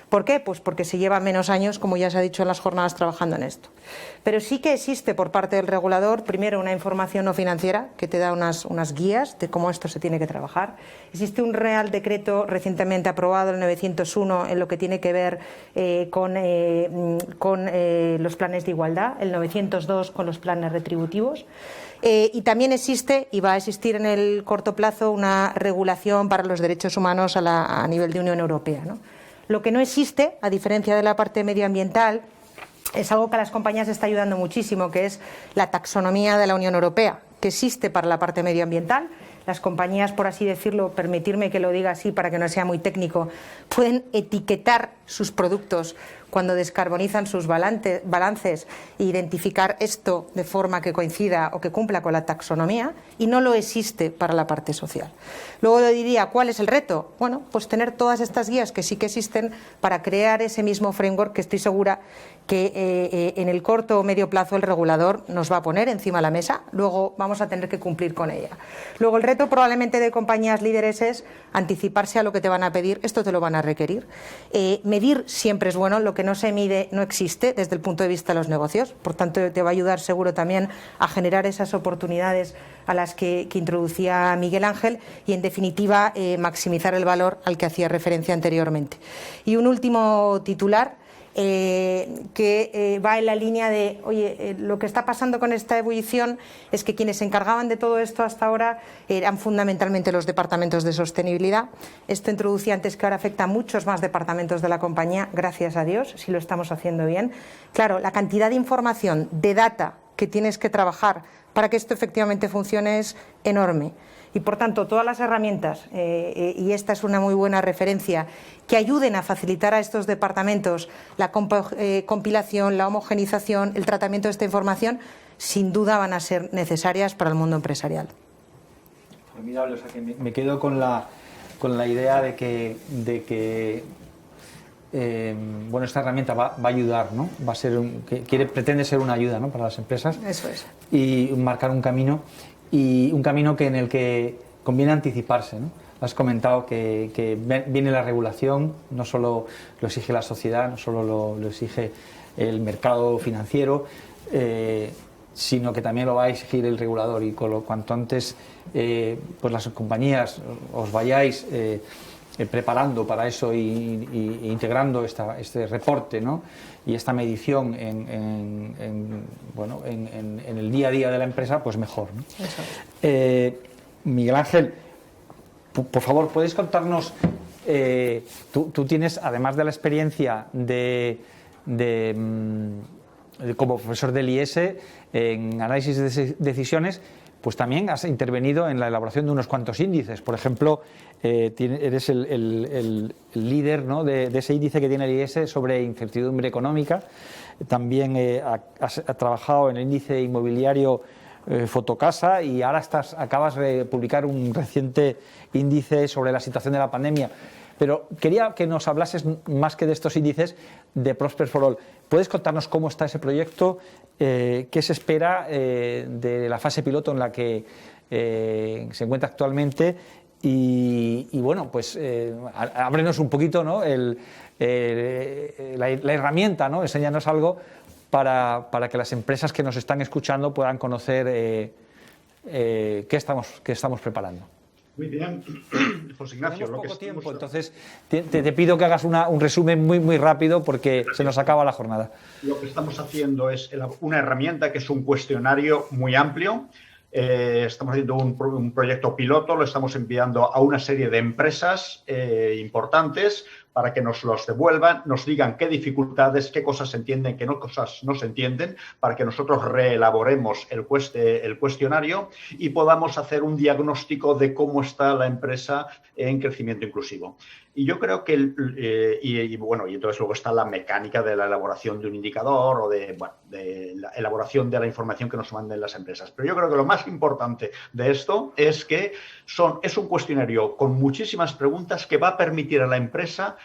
D: ¿Por qué? Pues porque se lleva menos años, como ya se ha dicho en las jornadas, trabajando en esto. Pero sí que existe por parte del regulador, primero, una información no financiera que te da unas guías de cómo esto se tiene que trabajar. Existe un Real Decreto recientemente aprobado, el 901, en lo que tiene que ver con los planes de igualdad, el 902 con los planes retributivos. Y también existe, y va a existir en el corto plazo, una regulación para los derechos humanos a nivel de Unión Europea, ¿no? Lo que no existe, a diferencia de la parte medioambiental, es algo que a las compañías está ayudando muchísimo, que es la taxonomía de la Unión Europea, que existe para la parte medioambiental. Las compañías, por así decirlo, permitirme que lo diga así para que no sea muy técnico, pueden etiquetar sus productos cuando descarbonizan sus balances e identificar esto de forma que coincida o que cumpla con la taxonomía, y no lo existe para la parte social. Luego le diría, ¿cuál es el reto? Bueno, pues tener todas estas guías que sí que existen para crear ese mismo framework que estoy segura que en el corto o medio plazo el regulador nos va a poner encima de la mesa. Luego vamos a tener que cumplir con ella. Luego el reto probablemente de compañías líderes es anticiparse a lo que te van a pedir. Esto te lo van a requerir. Medir siempre es bueno. Lo que no se mide no existe desde el punto de vista de los negocios. Por tanto, te va a ayudar seguro también a generar esas oportunidades a las que introducía Miguel Ángel y, en definitiva, maximizar el valor al que hacía referencia anteriormente. Y un último titular. que va en la línea de, oye, lo que está pasando con esta ebullición es que quienes se encargaban de todo esto hasta ahora eran fundamentalmente los departamentos de sostenibilidad. Esto introducía antes que ahora afecta a muchos más departamentos de la compañía, gracias a Dios, si lo estamos haciendo bien. Claro, la cantidad de información, de data que tienes que trabajar para que esto efectivamente funcione es enorme. Y por tanto, todas las herramientas, y esta es una muy buena referencia, que ayuden a facilitar a estos departamentos la compilación, la homogenización, el tratamiento de esta información, sin duda van a ser necesarias para el mundo empresarial.
A: Formidable, o sea que me quedo con la idea de que bueno, esta herramienta va a ayudar, ¿no? Va a ser pretende ser una ayuda, ¿no?, para las empresas.
D: Eso es. Y
A: marcar un camino. Y un camino en el que conviene anticiparse, ¿no? Has comentado que viene la regulación, no solo lo exige la sociedad, no solo lo exige el mercado financiero, sino que también lo va a exigir el regulador, y cuanto antes pues las compañías os vayáis preparando para eso e integrando este reporte, ¿no?, y esta medición en el día a día de la empresa, pues mejor, ¿no? Miguel Ángel, por favor, ¿puedes contarnos, tú tienes, además de la experiencia como profesor del IES en análisis de decisiones, pues también has intervenido en la elaboración de unos cuantos índices? Por ejemplo, eres el líder, ¿no?, de ese índice que tiene el IES sobre incertidumbre económica. También has trabajado en el índice inmobiliario Fotocasa, y ahora acabas de publicar un reciente índice sobre la situación de la pandemia. Pero quería que nos hablases, más que de estos índices, de Prosper for All. ¿Puedes contarnos cómo está ese proyecto? ¿Qué se espera de la fase piloto en la que se encuentra actualmente? Y bueno, pues ábrenos un poquito, ¿no?, la herramienta, ¿no? Enséñanos algo para que las empresas que nos están escuchando puedan conocer qué estamos preparando.
E: Muy bien, José Ignacio.
A: Tenemos poco tiempo, entonces te pido que hagas un resumen muy rápido, porque se nos acaba la jornada.
E: Lo que estamos haciendo es una herramienta que es un cuestionario muy amplio. Estamos haciendo un proyecto piloto, lo estamos enviando a una serie de empresas importantes para que nos los devuelvan, nos digan qué dificultades, qué cosas se entienden, qué cosas no se entienden, para que nosotros reelaboremos el cuestionario y podamos hacer un diagnóstico de cómo está la empresa en crecimiento inclusivo. Y yo creo que, y entonces luego está la mecánica de la elaboración de un indicador o de la elaboración de la información que nos manden las empresas. Pero yo creo que lo más importante de esto es que es un cuestionario con muchísimas preguntas que va a permitir a la empresa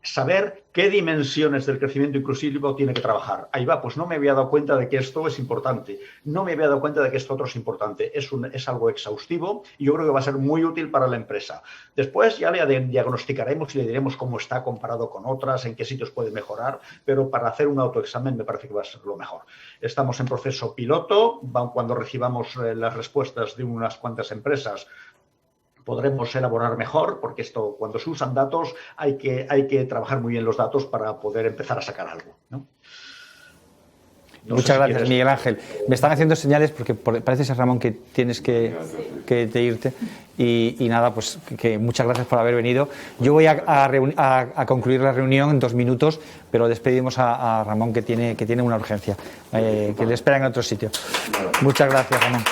E: saber qué dimensiones del crecimiento inclusivo tiene que trabajar. Ahí va, pues no me había dado cuenta de que esto es importante, no me había dado cuenta de que esto otro es importante. Es algo exhaustivo y yo creo que va a ser muy útil para la empresa. Después ya le diagnosticaremos y le diremos cómo está comparado con otras, en qué sitios puede mejorar, pero para hacer un autoexamen me parece que va a ser lo mejor. Estamos en proceso piloto, cuando recibamos las respuestas de unas cuantas empresas, podremos elaborar mejor, porque esto, cuando se usan datos, hay que trabajar muy bien los datos para poder empezar a sacar algo, ¿no?
A: Muchas gracias, Miguel Ángel. Me están haciendo señales porque parece ser, Ramón, que tienes que irte. Y nada, pues que muchas gracias por haber venido. Yo voy a concluir la reunión en 2 minutos, pero despedimos a Ramón, que tiene una urgencia, que le espera en otro sitio. Muchas gracias, Ramón.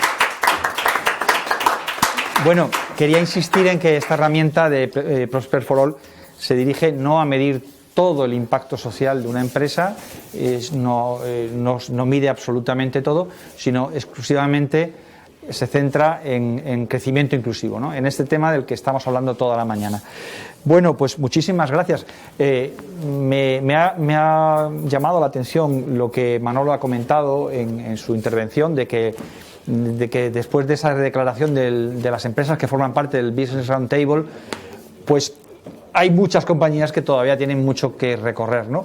A: Bueno, quería insistir en que esta herramienta de Prosper for All se dirige no a medir todo el impacto social de una empresa, no mide absolutamente todo, sino exclusivamente se centra en crecimiento inclusivo, ¿no?, en este tema del que estamos hablando toda la mañana. Bueno, pues muchísimas gracias. Me ha llamado la atención lo que Manolo ha comentado en su intervención, de que después de esa declaración de las empresas que forman parte del Business Roundtable, pues hay muchas compañías que todavía tienen mucho que recorrer, ¿no?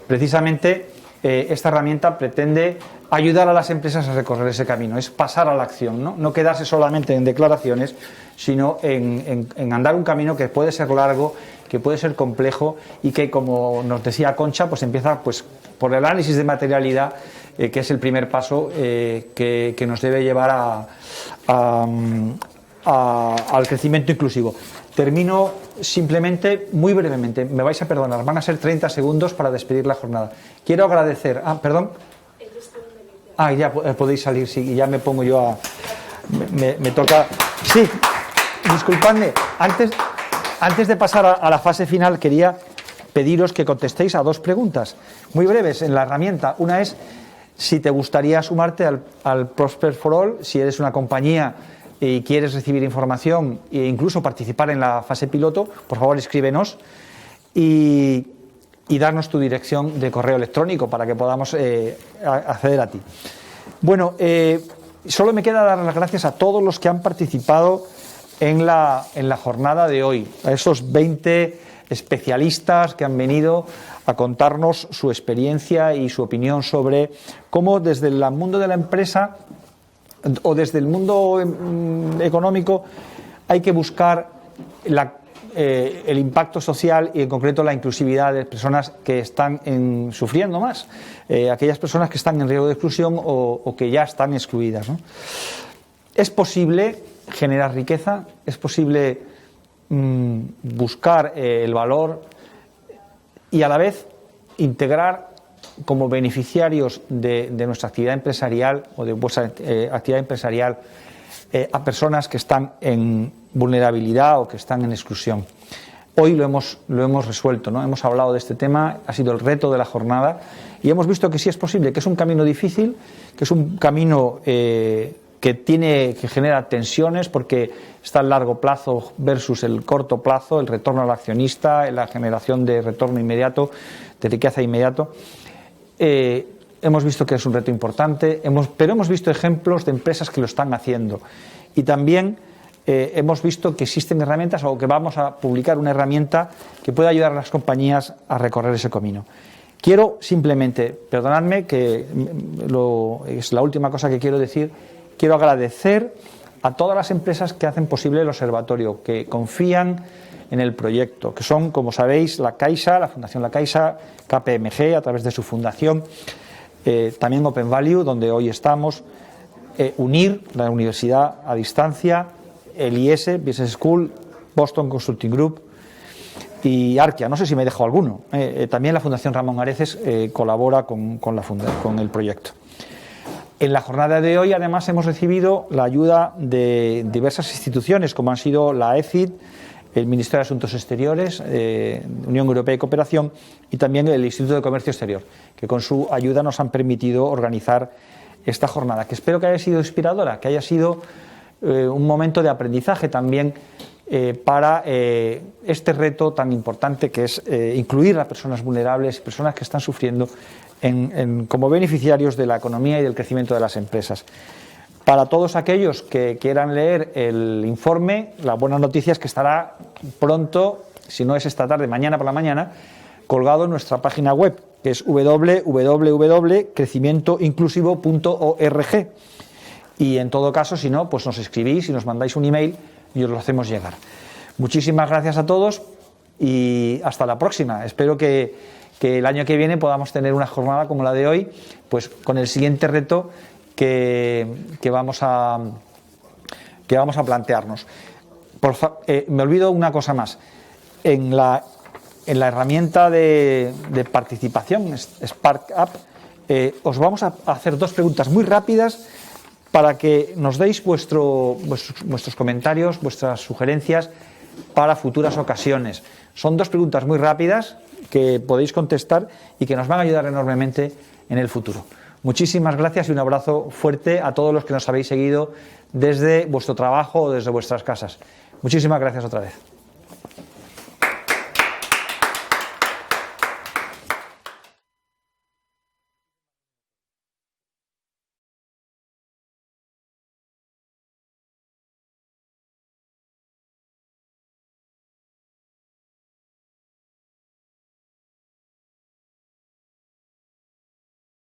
A: Precisamente esta herramienta pretende ayudar a las empresas a recorrer ese camino, es pasar a la acción, no quedarse solamente en declaraciones, sino en andar un camino que puede ser largo, que puede ser complejo y que, como nos decía Concha, pues empieza pues por el análisis de materialidad, que es el primer paso que nos debe llevar al crecimiento inclusivo. Termino simplemente, muy brevemente, me vais a perdonar, van a ser 30 segundos para despedir la jornada. Quiero agradecer... perdón. Ya podéis salir, sí, y ya me pongo yo a... Me toca... Sí, disculpadme, antes de pasar a la fase final, quería pediros que contestéis a dos preguntas muy breves en la herramienta. Una es si te gustaría sumarte al Prosper for All, si eres una compañía y quieres recibir información e incluso participar en la fase piloto, por favor escríbenos y darnos tu dirección de correo electrónico para que podamos acceder a ti. Bueno, solo me queda dar las gracias a todos los que han participado en la jornada de hoy, a esos 20 especialistas que han venido a contarnos su experiencia y su opinión sobre cómo desde el mundo de la empresa o desde el mundo económico hay que buscar el impacto social y en concreto la inclusividad de personas que están sufriendo más, aquellas personas que están en riesgo de exclusión o que ya están excluidas, ¿no? Es posible generar riqueza, es posible buscar el valor y a la vez integrar como beneficiarios de nuestra actividad empresarial o de vuestra actividad empresarial a personas que están en vulnerabilidad o que están en exclusión. Hoy lo hemos resuelto, ¿no? Hemos hablado de este tema, ha sido el reto de la jornada y hemos visto que sí es posible, que es un camino difícil, que es un camino que genera tensiones porque está el largo plazo versus el corto plazo, el retorno al accionista, la generación de retorno inmediato, de riqueza inmediato. Hemos visto que es un reto importante, pero hemos visto ejemplos de empresas que lo están haciendo y también hemos visto que existen herramientas o que vamos a publicar una herramienta que puede ayudar a las compañías a recorrer ese camino. Quiero simplemente, perdonadme que es la última cosa que quiero decir, quiero agradecer a todas las empresas que hacen posible el observatorio, que confían en el proyecto, que son, como sabéis, la Caixa, la Fundación La Caixa, KPMG, a través de su fundación, también Open Value, donde hoy estamos, UNIR, la Universidad a Distancia, el IS, Business School, Boston Consulting Group y Arquia. No sé si me dejo alguno. También la Fundación Ramón Areces colabora con el proyecto. En la jornada de hoy, además, hemos recibido la ayuda de diversas instituciones, como han sido la EFID, el Ministerio de Asuntos Exteriores, Unión Europea y Cooperación, y también el Instituto de Comercio Exterior, que con su ayuda nos han permitido organizar esta jornada, que espero que haya sido inspiradora, que haya sido un momento de aprendizaje también para este reto tan importante que es incluir a personas vulnerables, personas que están sufriendo como beneficiarios de la economía y del crecimiento de las empresas. Para todos aquellos que quieran leer el informe, la buena noticia es que estará pronto, si no es esta tarde, mañana por la mañana, colgado en nuestra página web, que es www.crecimientoinclusivo.org. Y en todo caso, si no, pues nos escribís y nos mandáis un email y os lo hacemos llegar. Muchísimas gracias a todos y hasta la próxima. Espero que el año que viene podamos tener una jornada como la de hoy, pues con el siguiente reto que vamos a plantearnos. Me olvido una cosa más. En la herramienta de participación, Spark Up, os vamos a hacer dos preguntas muy rápidas para que nos deis vuestros comentarios, vuestras sugerencias para futuras ocasiones. Son dos preguntas muy rápidas que podéis contestar y que nos van a ayudar enormemente en el futuro. Muchísimas gracias y un abrazo fuerte a todos los que nos habéis seguido desde vuestro trabajo o desde vuestras casas. Muchísimas gracias otra vez.